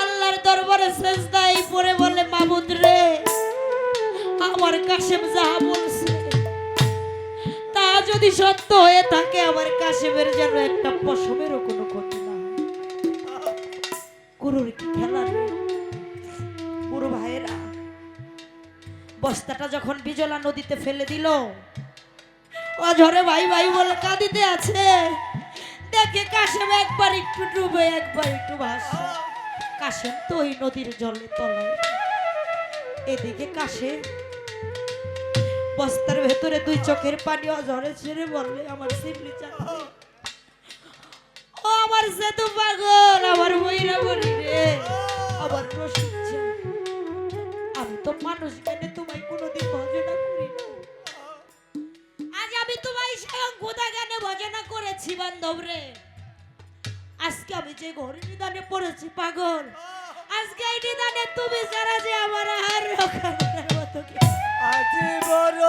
আল্লাহর দরবারে সেজদায় পড়ে বলে মাবুদ রে, আমার কাশেম যাহা বলছে তা যদি সত্য হয়ে থাকে, আমার কাশেমের যেন একটা পশমেরও কোনো ক্ষতি না হয়। গুরুর কি খেলা রে। গুরু ভাইরা বস্তাটা যখন বিজলা নদীতে ফেলে দিল, অঝরে ভাই ভাই বলে কাঁদিতে আছে, দেখে কাশেম একবার একটু ডুবে একবার একটু ভাসে। কাশেম তো ওই নদীর জলে তলায়। এদিকে কাশেম বস্তার ভেতরে দুই চোখের পানি অঝরে ছেড়ে বললে আমার শিবলি চাঁদে, ও আমার সেতু পাগল, আমার বইরা বলি রে, আমার রশিদ চাঁদ, আমি তো মানুষ জ্ঞানে তোমায় কোনোদিন ভজনা করি না, আজ আমি তোমায় স্বয়ং খোদা জ্ঞানে ভজনা করেছি বান্ধব রে। আজকে আমি যে ঘরে নিদানে পড়েছি পাগল, আজকে এই নিদানে তুমি যারা যে আমার আর রক্ষা করার মতো কি আজি বড়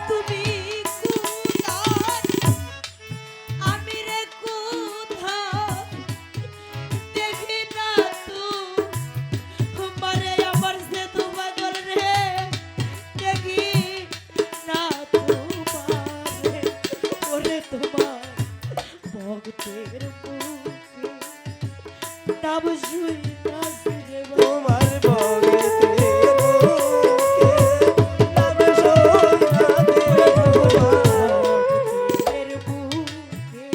তুমি কোথায় আমি রে কোথায় দেখি না তোমারে আমার সে তোমার রে দেখি না তোমারে ওরে তোমার ভক্তের মুখে নাম শুই না রে তোমার ভগতের মুখে নাম শোনাতে এর বুকে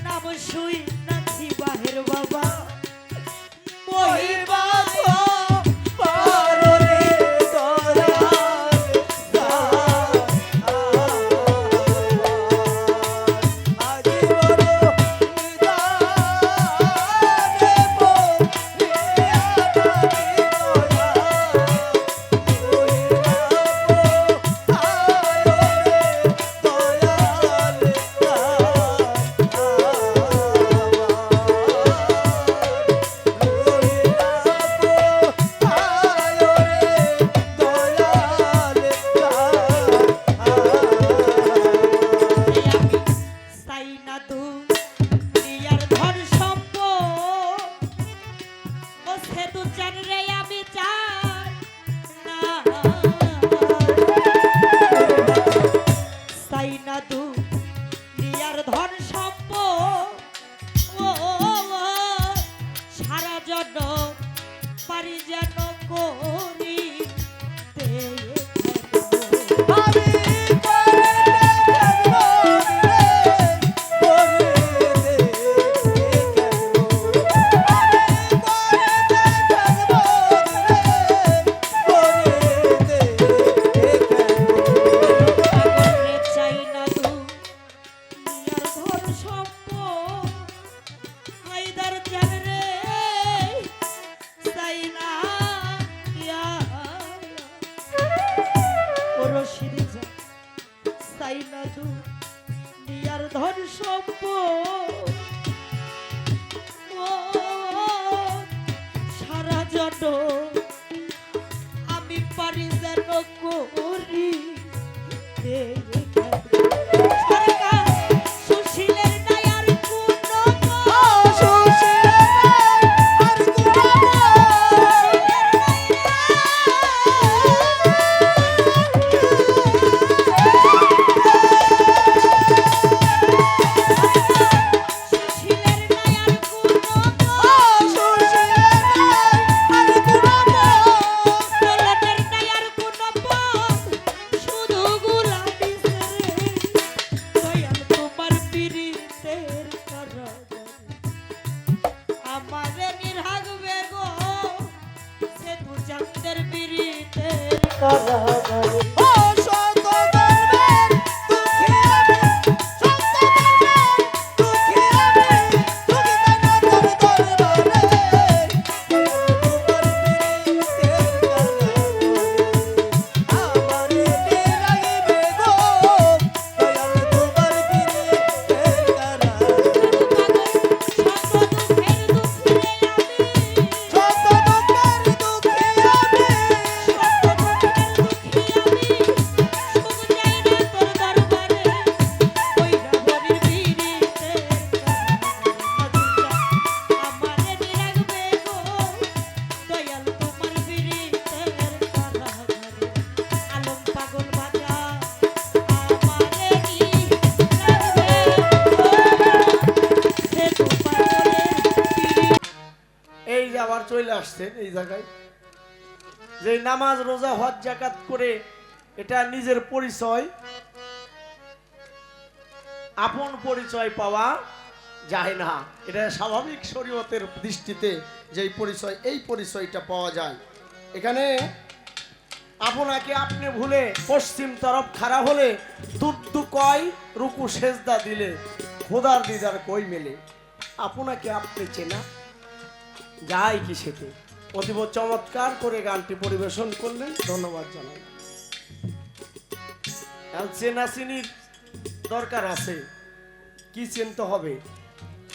নাম শুই নাছি বাহের বাবা ওই বাবা পাররে দয়াল আজি বড় নিদানে আমি চাই না দুনিয়ার ধন সম্পদ ও সে তো জান রে আমি চাই না চাই না দুনিয়ার ধন সম্পদ ও সারা জন্য পারি যেন করি আমি করে দেখবো রে করে দে দেখবো পাগলে চাই না দুনিয়ার ধন সম্পদ হায়দার জান রে চাই না ইয়া ও রশিদ জান চাই না দুনিয়ার ধন সম্পদ ও সারা জন্য আমি পারি যেন করি সরকার সুশীলের নাই আর কোনো সুশীলের নাই আর কোনো দৌলতের নাই আর কোনো পথ শুধু গোলামি ছেড়ে দয়াল তোমার পীড়িতের কারাগারে আমারে নিরাগবে গো সে তু জানদের পীড়িতের কারাগারে আবার চলে আসছেন এই জায়গায় যে নামাজ রোজা হজ যাকাত করে এটা নিজের পরিচয় আপন পরিচয় পাওয়া যায় না, এটা স্বাভাবিক শরীয়তের দৃষ্টিতে যেই পরিচয় এই পরিচয়টা পাওয়া যায়। এখানে আপনাকে আপনি ভুলে পশ্চিম তরফ খাড়া হলে দুধ কয় রুকু সেজদা দিলে খোদার দিদার কই মেলে, আপনাকে আপনি চেনা যায় কি সেতে। অতীব চমৎকার করে গানটি পরিবেশন করলেন, ধন্যবাদ জানাই। আর চেনা চিনির দরকার আছে। কি চিনতে হবে?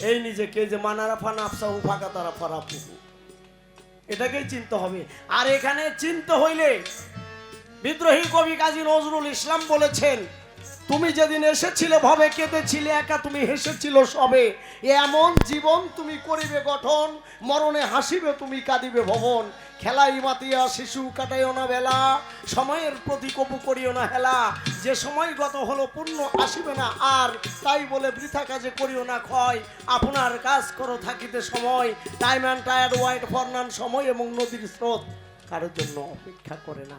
এই নিজেকে যে মানারা ফানা আফসাহু ফাঁকা তারা ফারা পুকু, এটাকেই চিনতে হবে। আর এখানে চিনতে হইলে বিদ্রোহী কবি কাজী নজরুল ইসলাম বলেছেন, তুমি যেদিন এসেছিলে ভবে কেঁদেছিলে একা, তুমি হেসেছিল সবে, এমন জীবন তুমি করিবে গঠন, মরণে হাসিবে তুমি কাঁদিবে ভবন। খেলাই মাতিয়া শিশু কাটাইও না বেলা, সময়ের প্রতি কপু করিও না হেলা, যে সময় গত হলো পূর্ণ আসিবে না আর, তাই বলে বৃথা কাজে করিও না ক্ষয়, আপনার কাজ করো থাকিতে সময়, time and tired white for none, সময় এবং নদীর স্রোত কারোর জন্য অপেক্ষা করে না।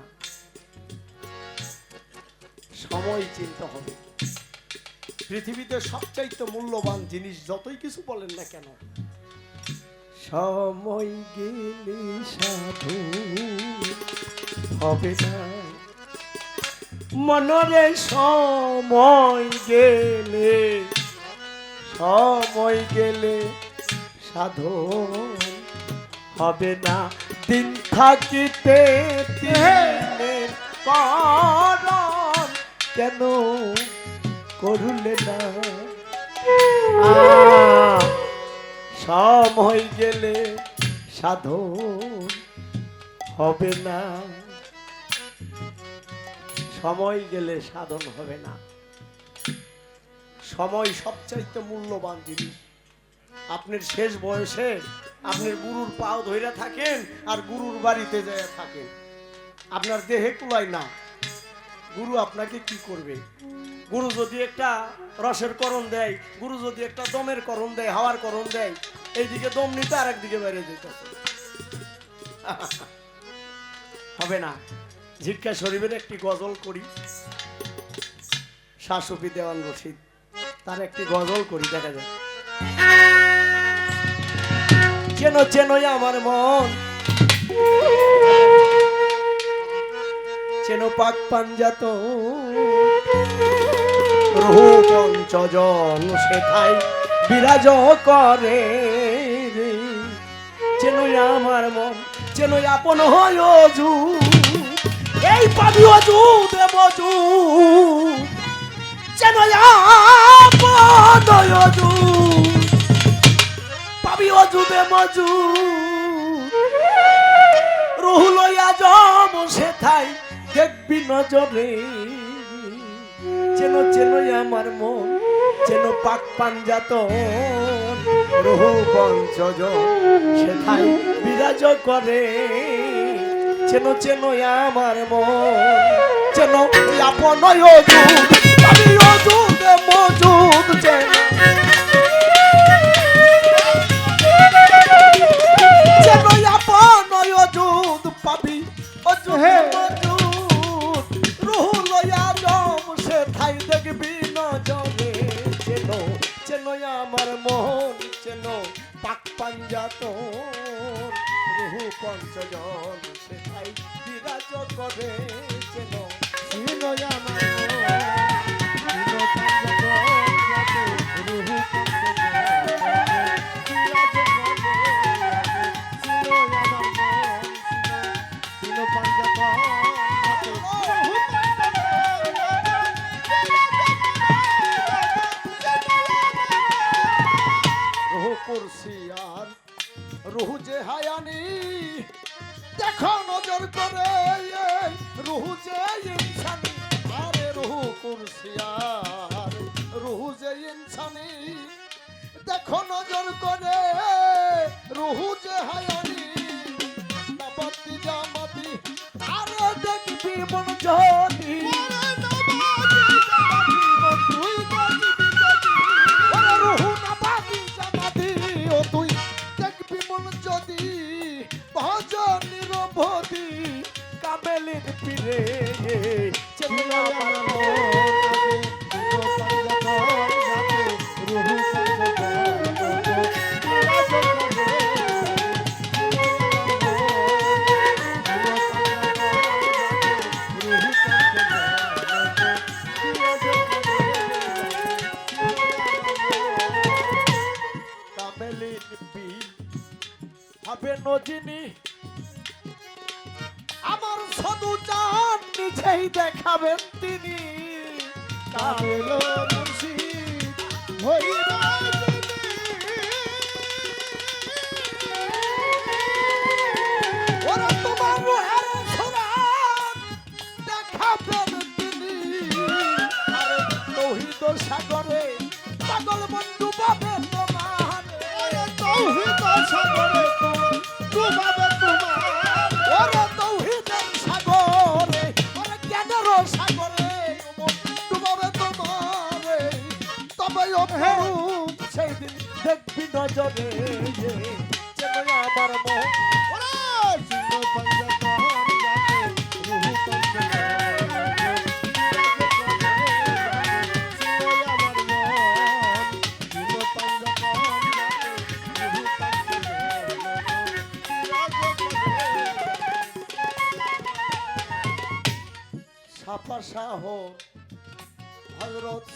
সময় চিনতে হবে। পৃথিবীতে সবচাইতে মূল্যবান জিনিস যতই কিছু বলেন না কেন, সময় গেলে সাধু হবে না মনরে, সময় গেলে সাধন হবে না, দিন থাকিতে দিনের করণ কেন করলে না, সময় গেলে সাধন হবে না, সময় গেলে সাধন হবে না। সময় সবচাইতে মূল্যবান জিনিস। আপনার শেষ বয়সে আপনার গুরুর পাও ধইরা থাকেন আর গুরুর বাড়িতে যায় থাকেন, আপনার দেহে কুলায় না, গুরু আপনাকে কি করবে? গুরু যদি একটা রসের করণ দেয়, গুরু যদি একটা দমের করণ দেয়, হাওয়ার করণ দেয়, এইদিকে দম নিতে আর একদিকে বেরিয়ে যেতে হবে না। ঝিটকা শরীফের একটি গজল করি, শাহ সুফি দেওয়ান রশিদ, তার একটি গজল করি, দেখা যায়। চেন চেনই আমার মন, চেন পাক পাঞ্জাত, রহু পঞ্চজন সেথায় বিরাজ করে রে, চেনই আমার মন, চেনই আপন হয় অজু, এই পাবি অজু দেব অজু, চেনই আপন অজু, পাবি অজু দেব অজু, রহু লইয়া জম সেথায় দেখবি নজরে, চেন চেনই আমার মন, চেন পাক পাঞ্জাতন, রহু পঞ্চজন সেথায় বিরাজ করে, চেন চেনই আমার মন, চেন আপন অজুদ, পাবি অজুদ মজুদ, চেন চেনই আপন অজুদ, পাবি অজুদ মজুদ, রহু লইয়া জম সেথায় দেখবি নজরে, চেন চেনই আমার মন, চেন পাক পাঞ্জাতন, রহু পঞ্চজন সেথায় বিরাজ করে, চেন চেনই আমার রুহু যে হায়ানি, দেখো নজর করে, রুহু যে ইনসানি, আরে রুহু কুরসিয়ার, রুহু যে ইনসানি, দেখো নজর করে, রুহু যে হায়ানি, নাবাতি জামাতি, আরে দেখবি মন যদি, রুহু নাবাতি জামাতি, ও তুই দেখবি মন যদি, ভজন নিরবধি কামেলের পীরে, চেনো আমার হবে নজিনী, আমার সদু চান নিজেই দেখাবেন তিনি, কামেলো মুর্শিদ হইল ওরা তোমার রোহের সুরাত দেখাবেন তিনি আর তৌহিদ সাগরে পাগল বন্ধু পাবে তোমার তৌহিদ সাগরে ডুবাবে তোমার ওরে তৌহিদের সাগরে ওরে জ্ঞানের সাগরে ডুবাবে তোমার তবে অপরূপ সেই দিন দেখবি নজরে যেন আমার মন ওরে সিংহ পঞ্জতন যাতে রুহ সাফা শাহ হযরত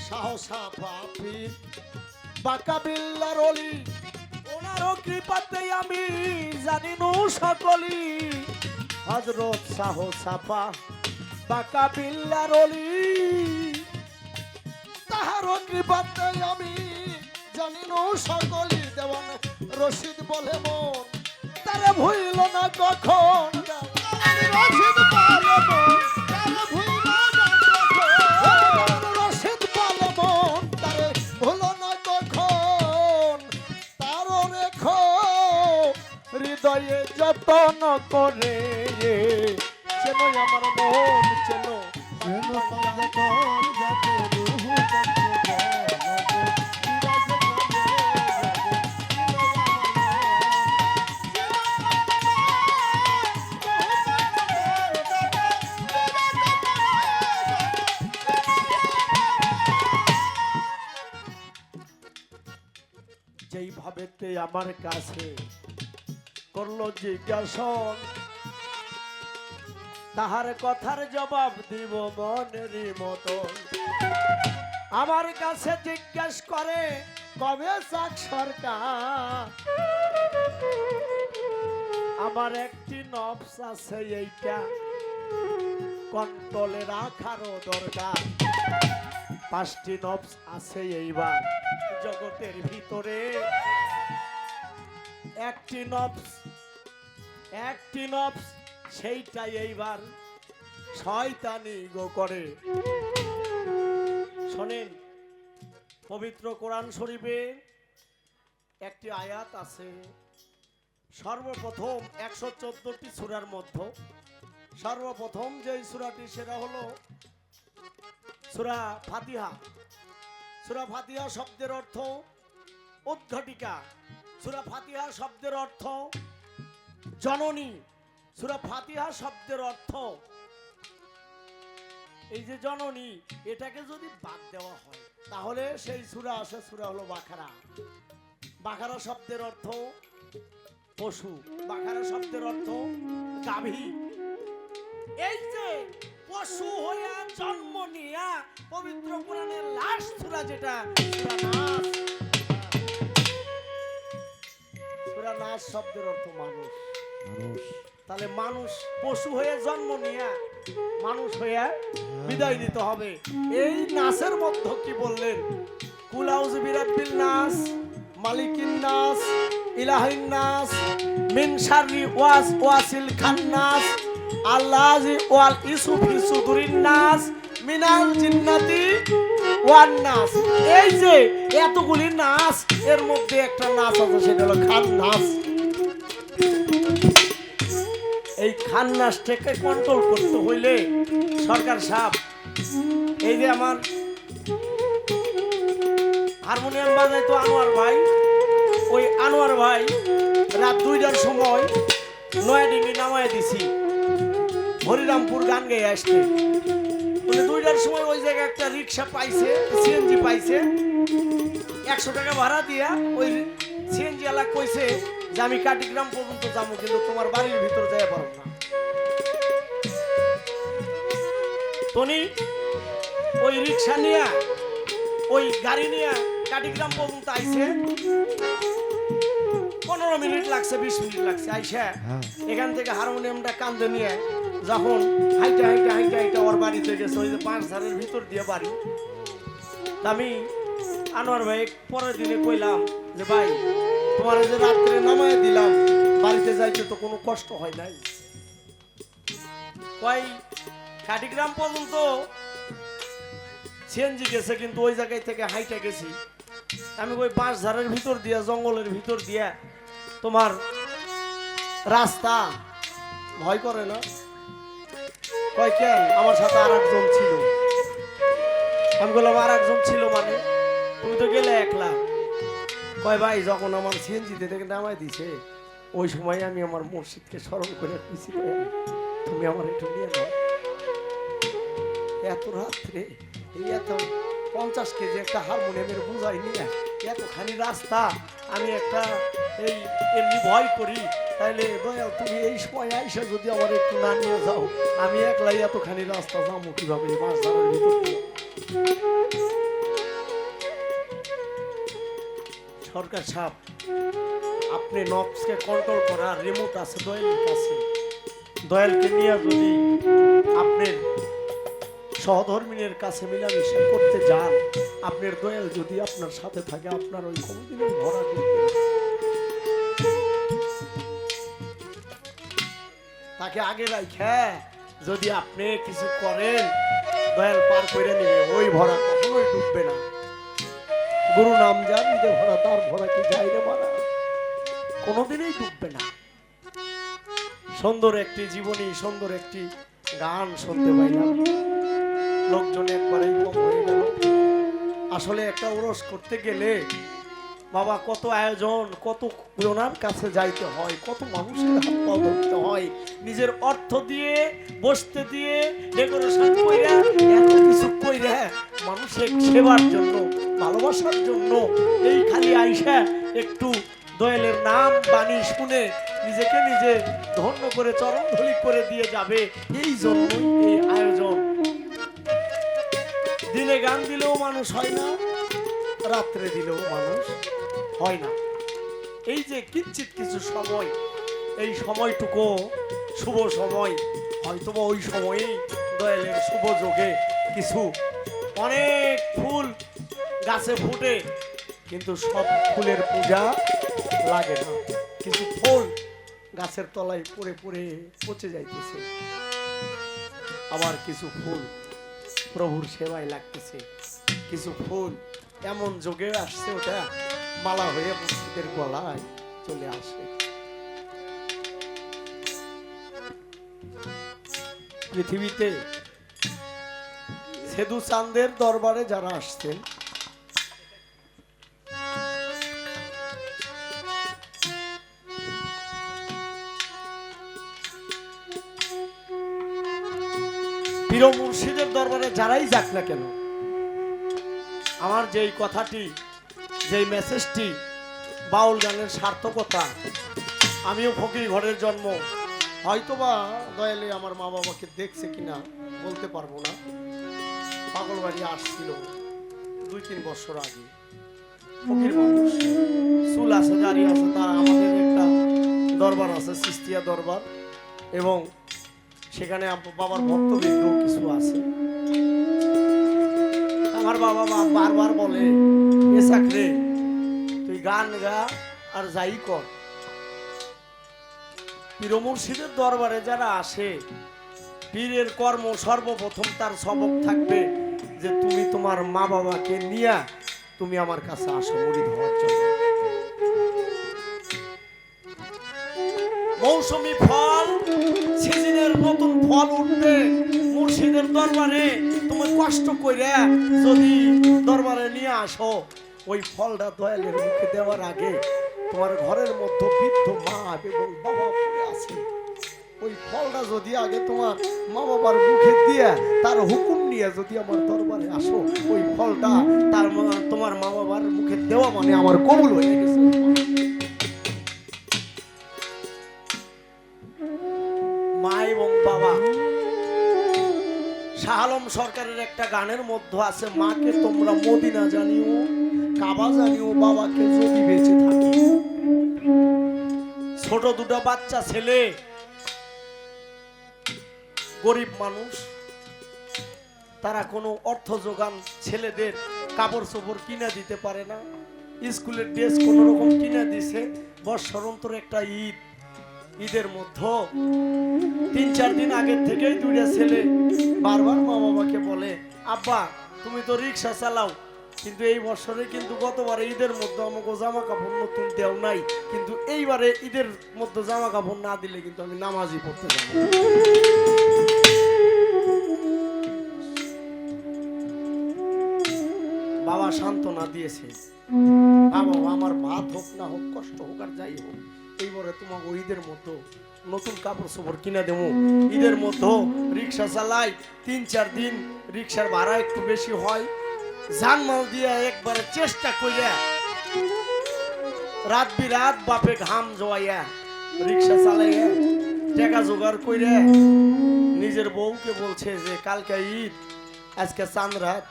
শাহ সাফা পীর বাঁকা বিল্লার অলি ওনারও কৃপাতে আমি জানি নু সকলি হযরত শাহ সাফা বাঁকা বিল্লার অলি তাহারও কৃপাতে আমি জানি নু সকলি দেওয়ান রশিদ বলে মন তারা ভুইল না কখন রশিদ বলে মন তারা ভুইল না কখন রশিদ বলে মন তারা ভুল না কখন তার রেখো হৃদয়ে যতন করে চেন আমার মন চেন পঞ্জতন যাতে রুহু যেইভাবে আমার কাছে করলো জিজ্ঞাসন তাহার কথার জবাব দিব মনেরই মতন আমার কাছে জিজ্ঞাসা করে কবে চাক সরকার আমার একটি নফস আছে এইটা কন্ট্রোলে রাখারও দরকার পাঁচটি নফস আছে এইবার জগতের ভিতরে একটি নফস সেইটাই এইবার শয়তানি গো করে শোনেন পবিত্র কোরআন শরীফে একটি আয়াত আছে সর্বপ্রথম 114টি সূরার মধ্যে সর্বপ্রথম যে সূরাটি সেটা হলো সূরা ফাতিহা সূরা ফাতিহা শব্দের অর্থ উদ্ঘাটিকা সূরা ফাতিহা শব্দের অর্থ জননী সূরা ফাতিহা শব্দের অর্থ এই যে জননী এটাকে যদি বাদ দেওয়া হয় তাহলে সেই সূরা আসে সূরা হলো বাকারা বাকারা শব্দের অর্থ পশু বাকারা শব্দের অর্থ গাভী এই যে পশু হয়ে জন্ম নিয়া পবিত্র কোরআনের লাস্ট সূরা যেটা সূরা নাস শব্দের অর্থ মানুষ তাহলে মানুষ পশু হয়ে জন্ম নিয়া মানুষ হয়ে বিদায় নিতে হবে এই নাসের মধ্যে কি বললেন কুল আউযু বিরাব্বিল নাস মালিকিন নাস ইলাহিন নাস মিন শাররি ওয়াসিল খান্নাস আল্লাযী ওয়াল ইসুফি সুদুরিন নাস মিনাল জিন্নাতি ওয়ান নাস এই যে এতগুলি নাস এর মধ্যে একটা নাস আছে সেটা হলো খান্নাস এই খান্নাসটাকে কন্ট্রোল করতে হইলে সরকার সাহেব এই যে আমার হারমোনিয়াম বাজায় তো আনোয়ার ভাই ওই আনোয়ার ভাই রাত 2টার সময় নয়াডিঙ্গি নামায় দিছি হরিরামপুর গান গেয়ে আসতে 2টার সময় ওই জায়গায় একটা রিক্সা পাইছে সিএনজি পাইছে 100 টাকা ভাড়া দিয়া ওই সিএনজি এলাকা কইছে যে আমি কাটিগ্রাম পর্যন্ত যাবো কিন্তু তোমার বাড়ির ভিতর যাইতে পারব না তনি ওই রিক্সা নিয়ে ওই গাড়ি নিয়ে কাটিগ্রাম পর্যন্ত আইছে 15 মিনিট লাগছে 20 মিনিট লাগছে আইসা এখান থেকে হারমোনিয়ামটা কান্দে নিয়ে যখন হাইটা ওর বাড়ি বাড়িতে গেছে ওই যে 5,000-এর ভিতর দিয়ে বাড়ি। তা আমি আনোয়ার ভাই পরের দিনে কইলাম যে ভাই তোমার যে রাত্রে নামায় দিলাম বাড়িতে যাইতে তো কোনো কষ্ট হয় নাই। কই কাটিগ্রাম পর্যন্ত সিএনজি গেছে কিন্তু ওই জায়গায় থেকে হাইটা গেছি। আমি ওই 5,000-এর ভিতর দিয়া জঙ্গলের ভিতর দিয়া তোমার রাস্তা ভয় করে না? কয় কেন? আমার সাথে আর একজন ছিল। আমি বললাম আর একজন ছিল মানে তুমি তো গেলে একলা। কয় ভাই যখন আমার সিএনজিতে থেকে নামাই দিছে ওই সময় আমি আমার মুর্শিদকে স্মরণ করে খুশি করে তুমি আমার একটু নিয়ে নাও। এত রাত্রে এই এত 50 কেজি একটা হারমোনিয়ামের বোঝাই নিয়ে এতখানি রাস্তা আমি একটা এই এমনি ভয় করি, তাইলে দয়াল তুমি এই সময় আইসা যদি আমার একটু না নিয়ে যাও আমি একলাই এতখানি রাস্তা যাবো কিভাবে মাছ ধরার ভিতর দিয়ে? সরকার সাহেব আপনি নবসকে কন্ট্রোল করার রিমোট আছে দয়ালের কাছে। দয়ালকে নিয়ে যদি আপনার সহধর্মিনীর কাছে মিলামিশা করতে যান, আপনার দয়াল যদি আপনার সাথে থাকে আপনার ওই কোনদিনই ভরা করবে না। তাকে আগে রাখে যদি আপনি কিছু করেন দয়াল পার করে নেবে, ওই ভরা কখনোই ডুববে না। গুরু নাম জানিতে ভরা তার ভরা কি যায় রে মারা, কোনোদিনই ডুববে না। সুন্দর একটি জীবনী, সুন্দর একটি গান শুনতে পাইলাম। লোকজন একবারেই কম হয়ে গেল। আসলে একটা ওরস করতে গেলে বাবা কত আয়োজন, কত ওনার কাছে যাইতে হয়, কত মানুষের হাত পা ধরতে হয়, নিজের অর্থ দিয়ে বসতে দিয়ে ডেকোরেশন কইরা এত কিছু কইরা মানুষের সেবার জন্য ভালোবাসার জন্য এই খালি আইসা একটু দয়ালের নাম বাণী শুনে নিজেকে নিজে ধন্য করে চরণধুলি করে দিয়ে যাবে, এই জন্যই এই আয়োজন। দিনে গান দিলেও মানুষ হয় না, রাত্রে দিলেও মানুষ হয় না। এই যে কিঞ্চিত কিছু সময়, এই সময়টুকু শুভ সময়, হয়তোবা ওই সময়েই দয়ালের শুভ যোগে কিছু অনেক ফুল গাছে ফুটে, কিন্তু সব ফুলের পূজা লাগে না। কিছু ফুল গাছের তলায় পড়ে পড়ে পচে যাইতেছে, আবার কিছু ফুল প্রভুর সেবায় লাগতেছে, কিছু ফুল এমন যোগে আসছে ওটা মালা হয়ে মুর্শিদের গলায় চলে আসে। পৃথিবীতে সেদু চাঁদের দরবারে যারা আসছেন পীর মুর্শিদের দরবারে যারাই যাক না কেন, আমার যেই কথাটি, যেই মেসেজটি, বাউল গানের সার্থকতা, আমিও ফকির ঘরের জন্ম, হয়তোবা দয়ালে আমার মা বাবাকে দেখছে কিনা বলতে পারবো না। পাগলবাড়ি আসছিল 2-3 বছর আগে, ফকির মানুষ, চুল আছে, দাড়ি আছে, তার আমাদের একটা দরবার আছে সিস্তিয়া দরবার, এবং সেখানে বাবার ভক্তবৃন্দ কিছু আছে। আমার বাবা বারবার বলে এ চাকরে তুই গান গা আর যাই কর। পীর মুর্শিদের দরবারে যারা আসে, পীরের কর্ম সর্বপ্রথম তার সবক থাকবে যে তুমি তোমার মা বাবাকে নিয়ে তুমি আমার কাছে আসো মুরিদ হওয়ার জন্য। মৌসুমী ফল, সিজনের নতুন ফল উঠবে মুর্শিদের দরবারে, তুমি কষ্ট করে যদি দরবারে নিয়ে আসো, ওই ফলটা দয়ালের মুখে দেওয়ার আগে তোমার ঘরের মধ্যে বৃদ্ধ মা এবং বাবা পড়ে আছে, ওই ফলটা যদি আগে তোমার মা বাবার মুখে দিয়ে তার হুকুম নিয়ে যদি আমার দরবারে আসো, ওই ফলটা তার তোমার মা বাবার মুখে দেওয়া মানে আমার কবুল হয়ে গেছে। মা এবং বাবা, শাহ আলম সরকারের একটা গানের মধ্যে আছে, মাকে তোমরা মদিনা জানিও, কাবা জানিও, বাবাকে যদি বেঁচে থাকি। ছোট দুটো বাচ্চা ছেলে, গরিব মানুষ, তারা কোনো অর্থ যোগান ছেলেদের কাপড় চোপড় কিনে দিতে পারে না, স্কুলের ড্রেস কোনো রকম কিনে দিছে। বৎসর অন্তর একটা ঈদ, ঈদের মধ্যে 3-4 দিন আগের থেকেই দুইটা ছেলে বারবার মা বাবাকে বলে, আব্বা তুমি তো রিক্সা চালাও, কিন্তু এই বছরে কিন্তু গতবারে ঈদের মধ্যে আমাকে জামা কাপড় নতুন দেও নাই, কিন্তু এইবারে ঈদের মধ্যে জামা কাপড় না দিলে কিন্তু আমি নামাজই পড়তে যাবো। বাবা সান্ত্বনা দিয়েছে, বাবা আমার ভাত হোক না হোক, কষ্ট হোক আর যাই হোক, এইবারে তোমাকে ঈদের মধ্যে নতুন কাপড় চোপড় কিনে দেবো। ঈদের মধ্যে রিক্সা চালাই, 3-4 দিন রিক্সার ভাড়া একটু বেশি হয়, জানমাল দিয়া একবারে চেষ্টা কইরা রাত বিরাত বাপে ঘাম জোয়াইয়া রিক্সা চালাইয়া টাকা জোগাড় কইরা নিজের বউকে বলছে যে কালকে ঈদ, আজকে চাঁদ রাত,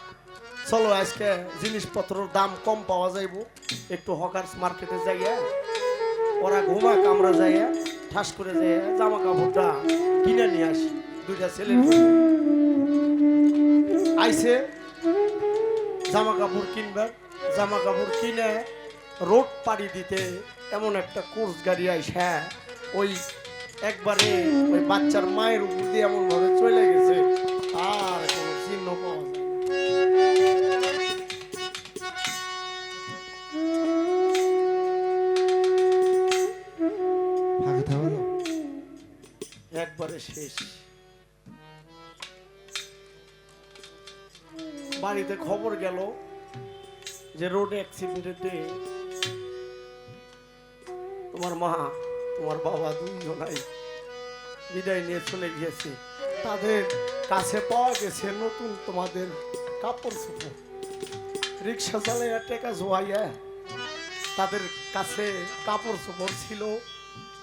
চলো আজকে জিনিসপত্রের দাম কম পাওয়া যাইব, একটু হকার্স মার্কেটে যাইয়া ওরা ঘুমাক, আমরা যাইয়া ঠাস করে যাইয়া জামা কাপড়টা কিনে নিয়ে আসি। দুইটা ছেলের আইসে জামা কাপড় কিনবে, জামা কাপড় কিনে রোড পাড়ি দিতে এমন একটা কোর্স গাড়ি আইসা ওই একবারে ওই বাচ্চার মায়ের উপর দিয়ে এমন ভাবে চলে গেছে, আর কোনো চিহ্ন পাওয়া যায় না। একবারে শেষ। বাড়িতে খবর গেল যে রোড অ্যাক্সিডেন্টে তোমার মা তোমার বাবা দুইজনাই বিদায় নিয়ে চলে গিয়েছে। তাদের কাছে পাওয়া গেছে নতুন তোমাদের কাপড় চোপড়, রিক্সা চালাইয়া টেকা জোয়াইয়া তাদের কাছে কাপড় চোপড় ছিল,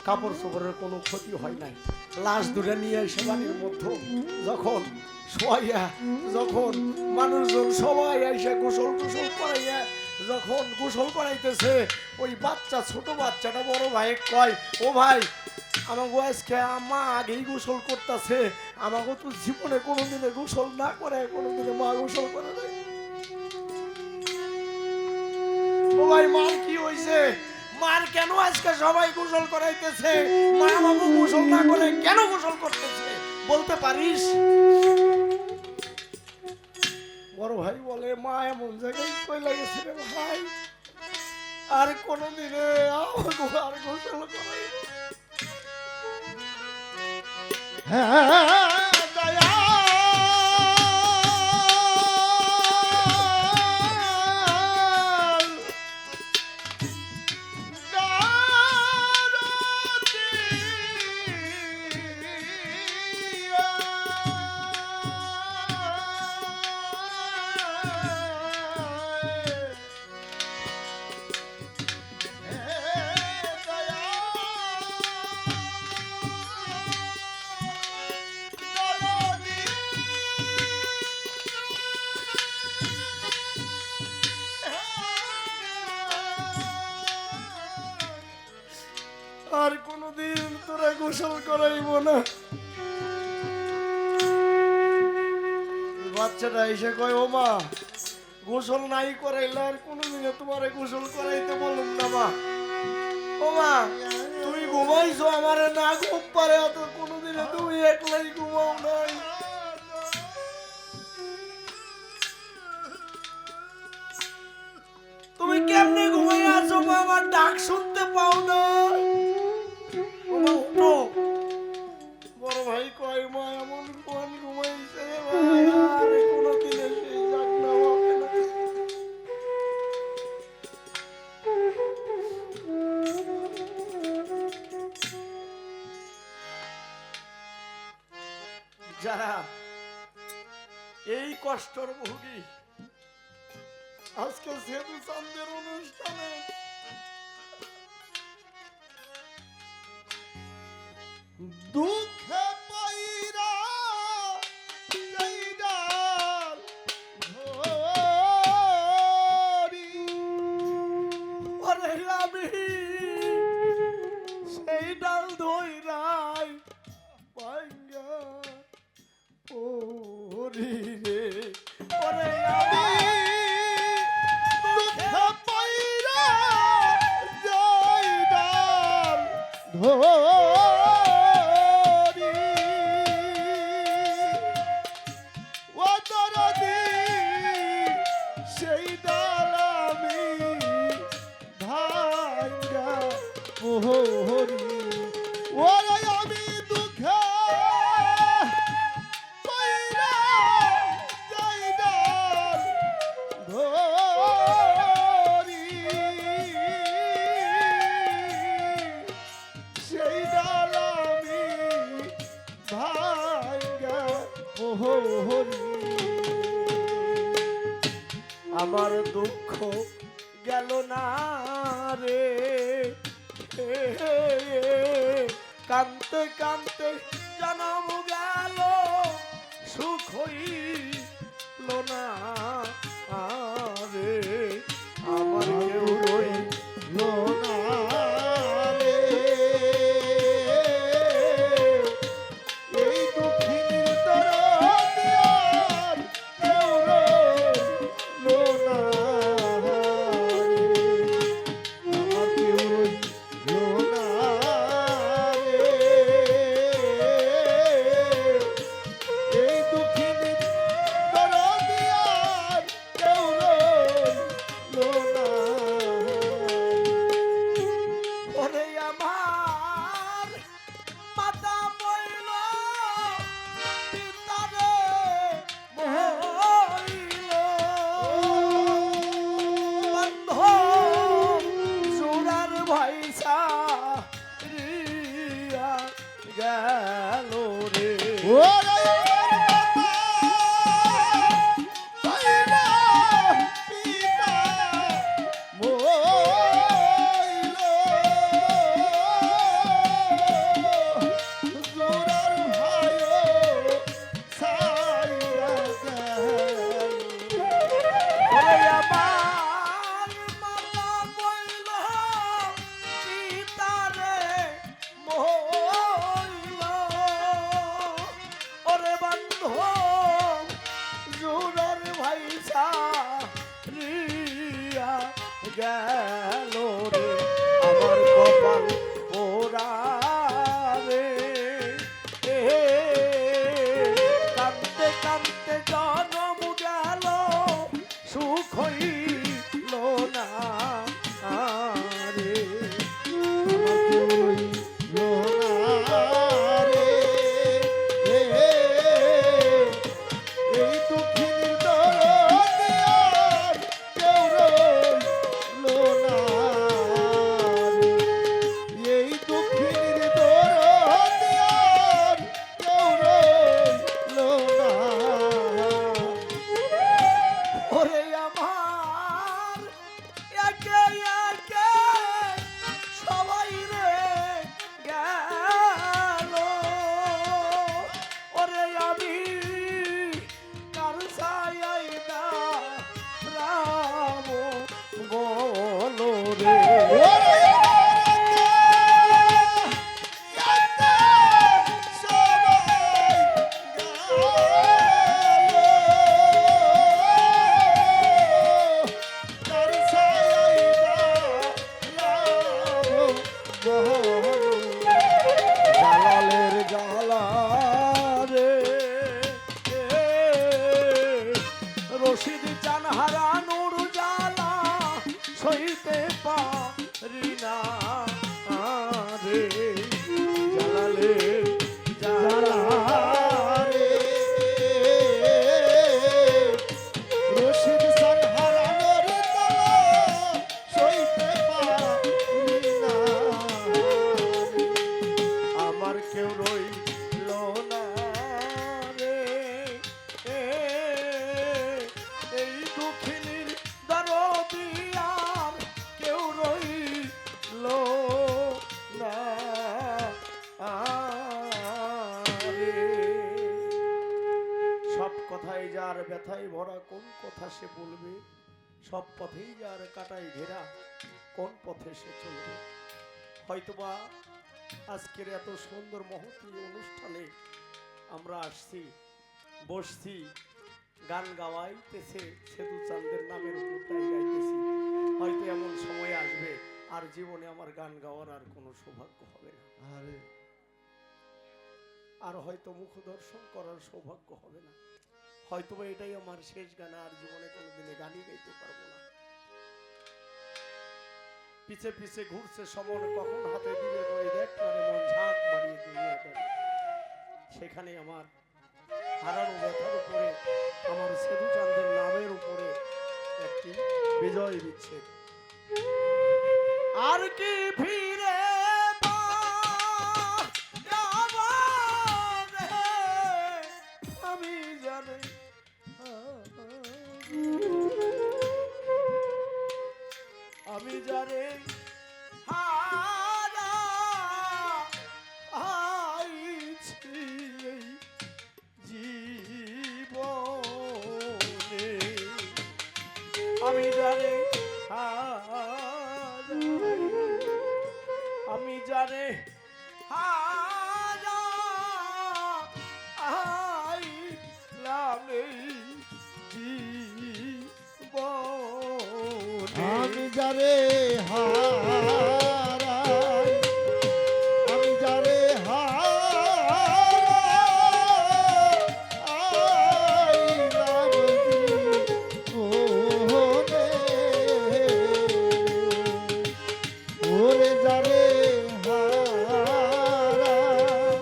কাপড় চোপড়ের কোনো ক্ষতি হয় নাই। লাশ দুটা নিয়ে এসে বাড়ির মধ্যে যখন শোয়াইয়া, যখন মানুষজন সবাই এসে গোসল করাইয়া যখন গোসল করাইতেছে, ওই বাচ্চা ছোট বাচ্চাটা বড় ভাই কয়, ও ভাই আমাকে আজকে মা আগেই গোসল করতেছে, আমাকে তো জীবনে কোনোদিনে গোসল না করে কোনোদিনে মা গোসল করে নাই। ও ভাই মার কি হয়েছে, মার কেন আজকে সবাই গোসল করাইতেছে, মা আমাকে গোসল না করে কেন গোসল করতেছে বলতে পারিস? বড় ভাই বলে, মা এমন জায়গায় চলে গেছে রে ভাই, আর কোনোদিনে আমাকে আর গোসল করাই আর কোনদিন তোরা গোসল করাইব না। বাচ্চাটা এসে কয়, ও মা গোসল নাই করাইলে আর কোনদিনে তোমারে গোসল করাইতে বলুন না মা। ও মা তুমি ঘুমাইছো, আমারে না ঘুম পারে, এত কোনদিনে তুমি একলাই ঘুমাও নাই। তুমি কেমনে ঘুমাই আছো মা, আমার ডাক শুনতে পাও না? উঠো। বড় ভাই কয়, মা এমন কোন ঘুমাইছে ভাই, আর কোনদিনে সেই ডাক নেওয়া হবে না। যারা এই কষ্টর ভোগী, আজকে সেতু চাঁদের অনুষ্ঠানে দুঃখে পাইরা যাইডাল ধরি, ওরে আমি সেই ডাল ধইরাই ভাঙ্গা পড়ি রে। দরদি সেই ডাল আমি ভাঙ্গা মোহরি ওরে আমি দুঃখে কইরা যাই ডাল ধরি সেই ডাল আমি ভাঙ্গা মোহরি আমার দুঃখ গেল না রে কানতে কানতে জনম গেল সুখ হইল না রে আমার কেউ রইল না রে এই দুঃখিনীর দরদি আর কেউ রইলো না রে আমার কেউ রইলো না রে এই দুঃখিনীর দরদি আর কেউ রইলো না ওরে আমার মাতা বইল পিতারে মহইল বান্ধব চূড়ার ভাইসা রিয়া গেল রে ওরে পাইলা পিতা মইল জোরার ভাইও সাইরা গেল ওরে আমার মাতা বইল পিতারে মহইল ওরে বান্ধব জোড়ার ভাইসা রিয়া গেল রে আমার কপাল পোড়া রে কাঁদতে কাঁদতে জনম গেল সুখ হইল না রে এই দুঃখিনীর দরদি আর কেউ রইলো না রে। এই দুঃখিনীর দরদি আর কেউ রইলো না ওরে আমার একে একে সবাই রে গেল ওরে আমি কার ছায়াই না রাম বলো রে জালালের জালা রে রশিদ চান হারানোর জালা সইতে পারি না রে জালালের জালা রশিদ সান হারানোর তালা সইতে পারি না আমার কেউ রইল না রে এই দুঃখিনীর দরদি আর কেউ রইল না রে সব কথাই যার ব্যথায় ভরা কোন কথা সে বলবে সব পথেই যার কাটাই ঘেরা কোন পথে সে চলবে হয়তোবা আজকের এত সুন্দর মহতী অনুষ্ঠানে আমরা আসছি বসছি গান গাওয়াইতেছে সেতু চাঁদের নামের উপরটাই গাইতেছি হয়তো এমন সময় আসবে আর জীবনে আমার গান গাওয়ার আর কোনো সৌভাগ্য হবে না আর হয়তো মুখ দর্শন করার সৌভাগ্য হবে না হয়তো বা এটাই আমার শেষ গান, আর জীবনে কোনোদিনে গানই গাইতে পারবো না। পিছে পিছে ঘুরছে সমন, কখন হাতে দিবে ওই দেখ মানে মন ঝাঁক মারিয়ে দুনিয়া করে। সেখানে আমার হারানো ব্যথার উপরে, আমার সেদু চাঁদের নামের উপরে একটি বিজয় বিচ্ছেদ। আর কি ফিরে পাবো রে, আমি জানি আমি জানি হারা আইছি এই জীবনে, আমি জানি আমি জানি আইলাম এই জীবনে। আমি যারে হারাই, আমি যারে হারাইলাম জীবনে, ওরে যারে হারাই,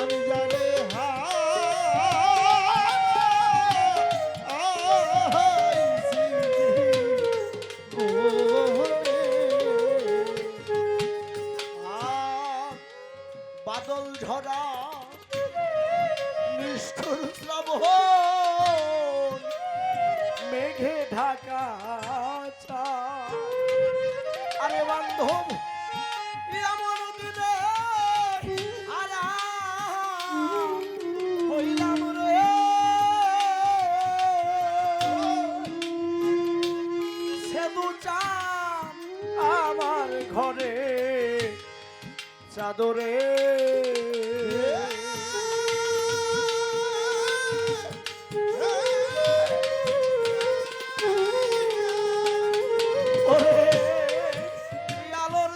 আমি যারে হারাইছি বাদল ঝরা নিষ্ঠুর শ্রাবণ, মেঘে ঢাকা চাঁদ। আরে বান্ধব এমন দিনে আরাম হইলাম রে, সেদু চাঁদ আমার ঘরে চাদরে। ওরে, এই আলোর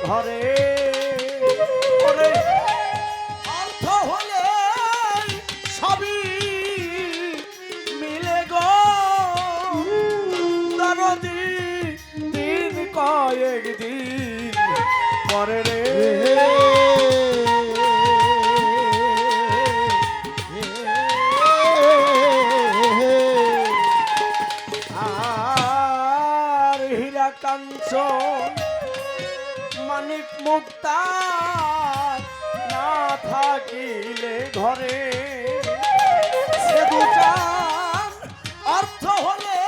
ঘরে ওরে অর্থ হলে সবই মিলে গো দরদি দিন কয়েক দিন পরে রে আর হীরা কাঞ্চন মানিক মুক্তা না থাকিলে ঘরে সে দুটান অর্থ হলে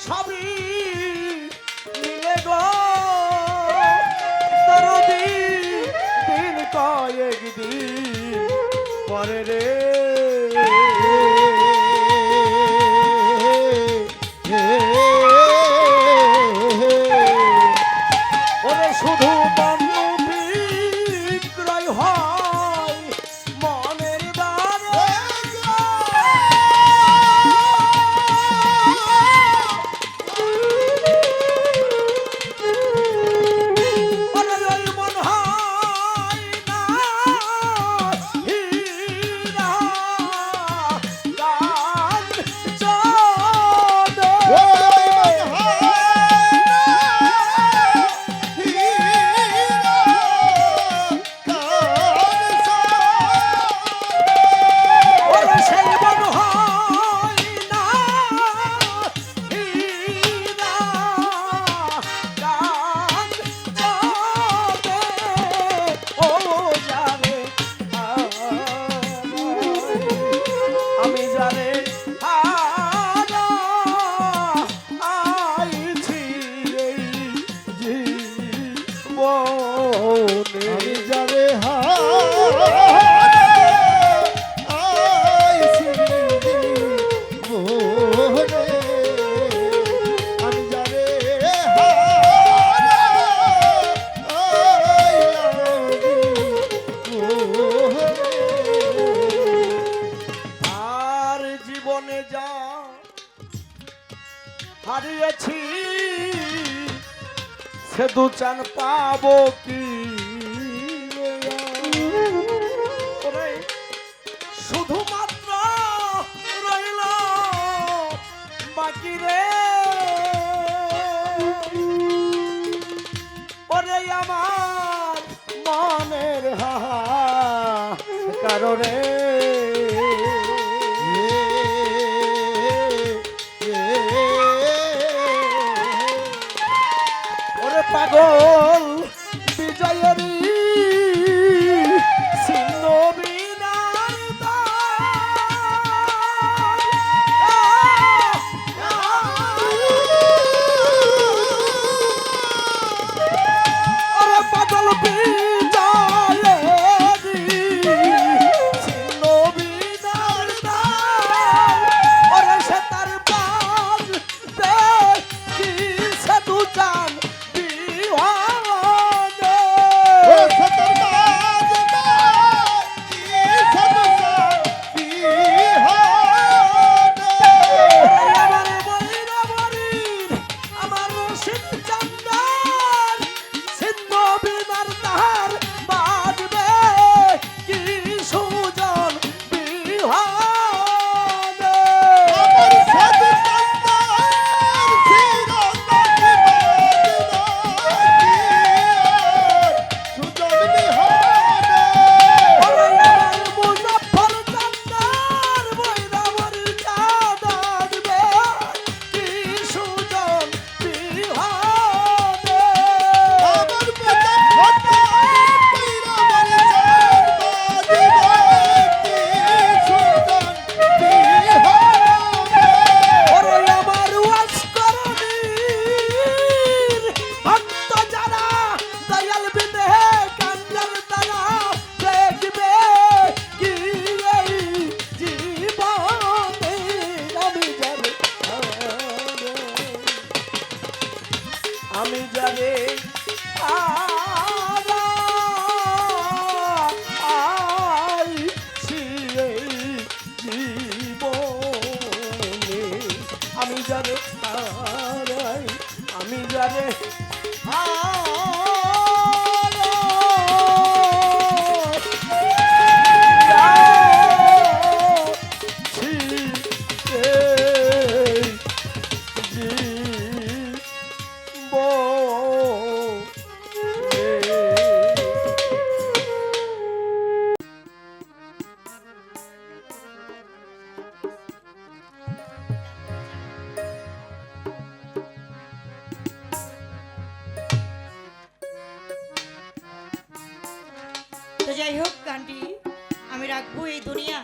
সবই মিলে গো দরদি দিন কয়েক দিন পরে রে ওরে শুধু পণ্য বিক্রয় হয় মনের দ্বারে ওরে ওই মন হয় না হীরা হারিয়েছি সে দু চান পাবো কি ওরে শুধুমাত্র রইল বাকি রে ওরে আমার মনের হাহা কারণে পাগল বিজয়েরই ছিন্ন বিনার ওরে পাগল বিজয়েরই ছিন্ন বিনার ওরে সে তার বাজ দেখি সে দু চান আমি জানি জীবনে আমি জানি আমি জানি তো যাই হোক, গানটি আমি রাখবো এই দুনিয়া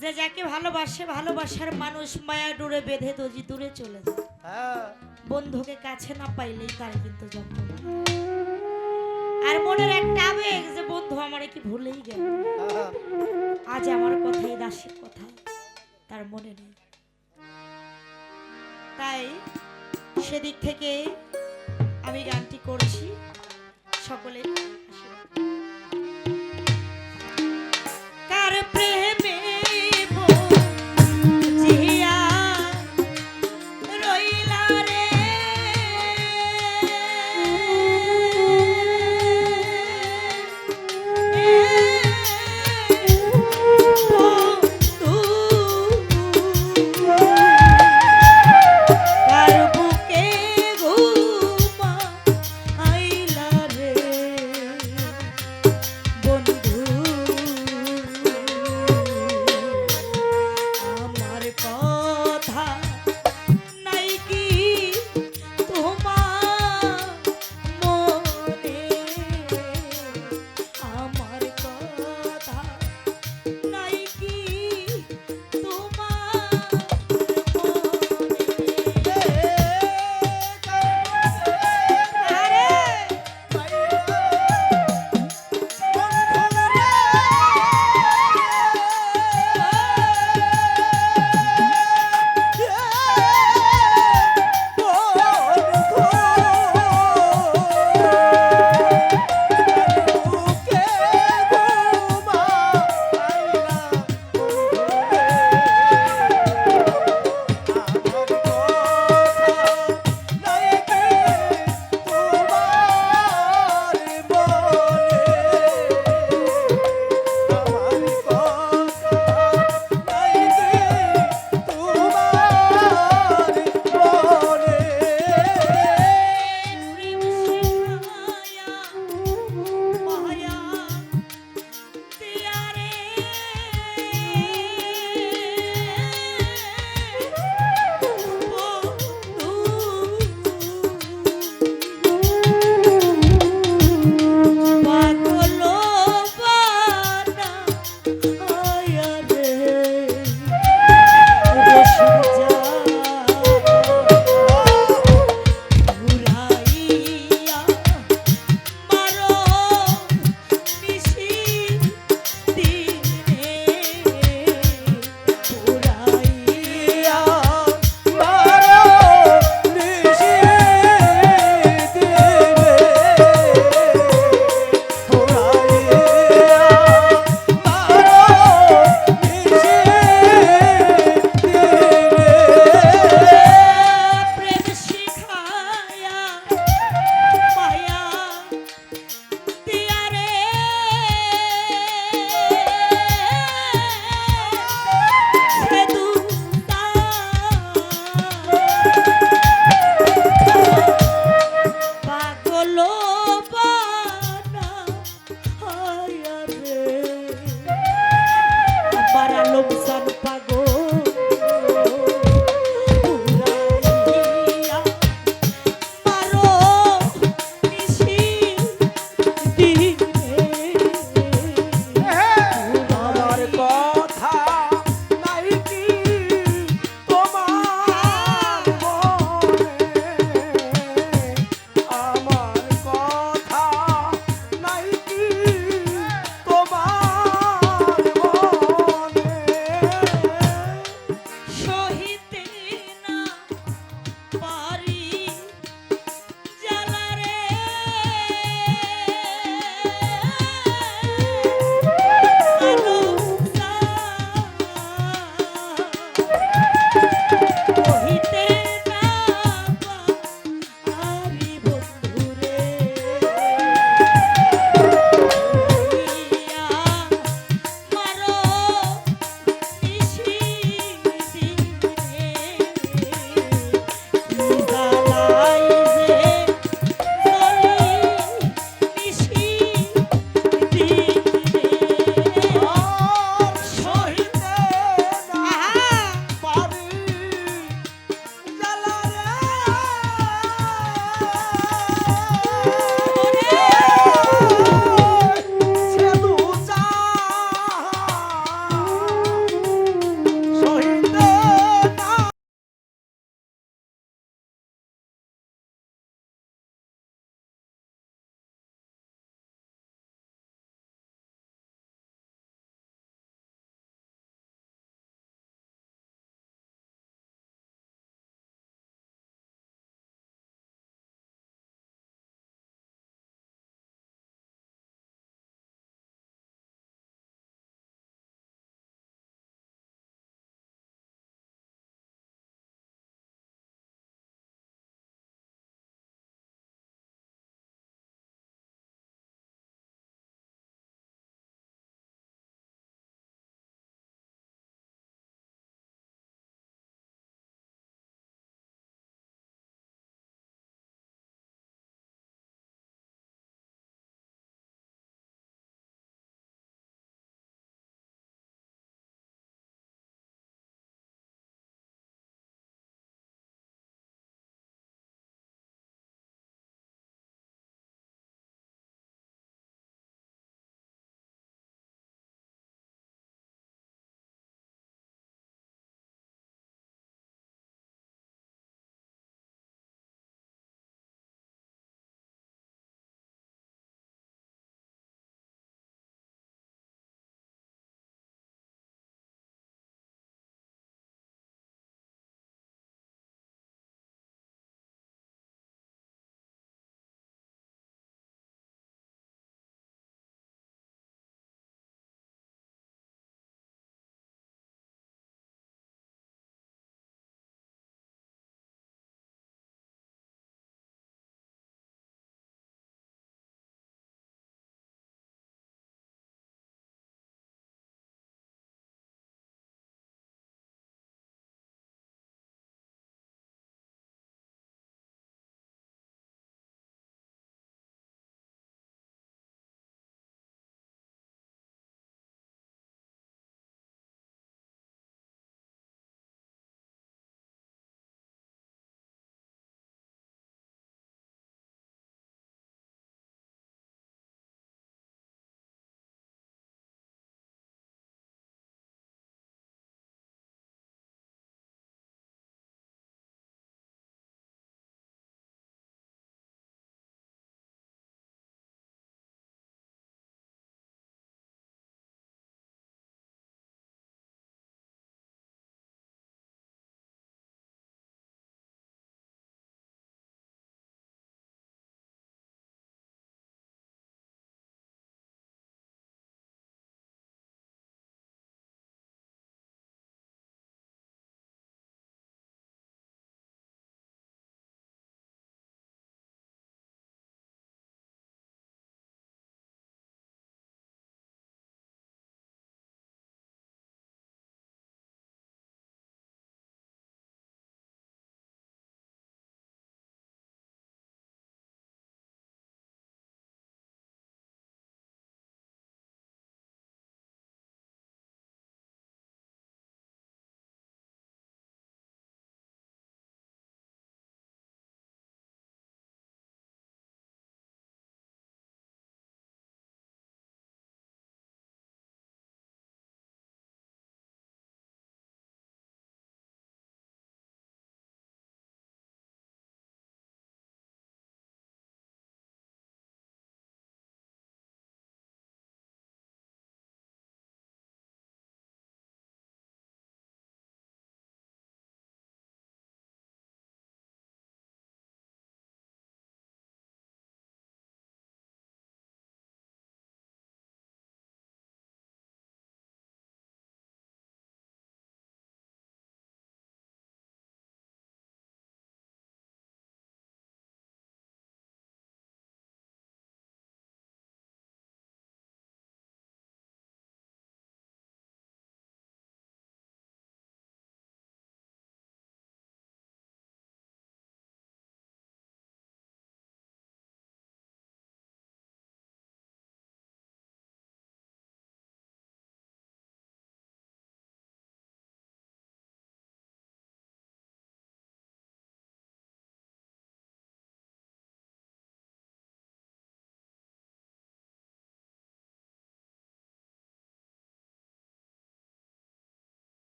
যে যাকে ভালোবাসে, ভালোবাসার মানুষ মায়া ডোরে বেঁধে দজি দূরে চলে যায়। হ্যাঁ বন্ধুকে কাছে না পাইলেই তার কিন্তু যন্ত্রণা। আর মনের একটা আবেগ যে বন্ধু আমারে কি ভুলেই গেল, হ্যাঁ। আজ আমার কথাই দাসের কথা তার মনে নেই। তাই সেদিক থেকে আমি গানটি করছি, সকলে আশীর্বাদ। কার প্রেম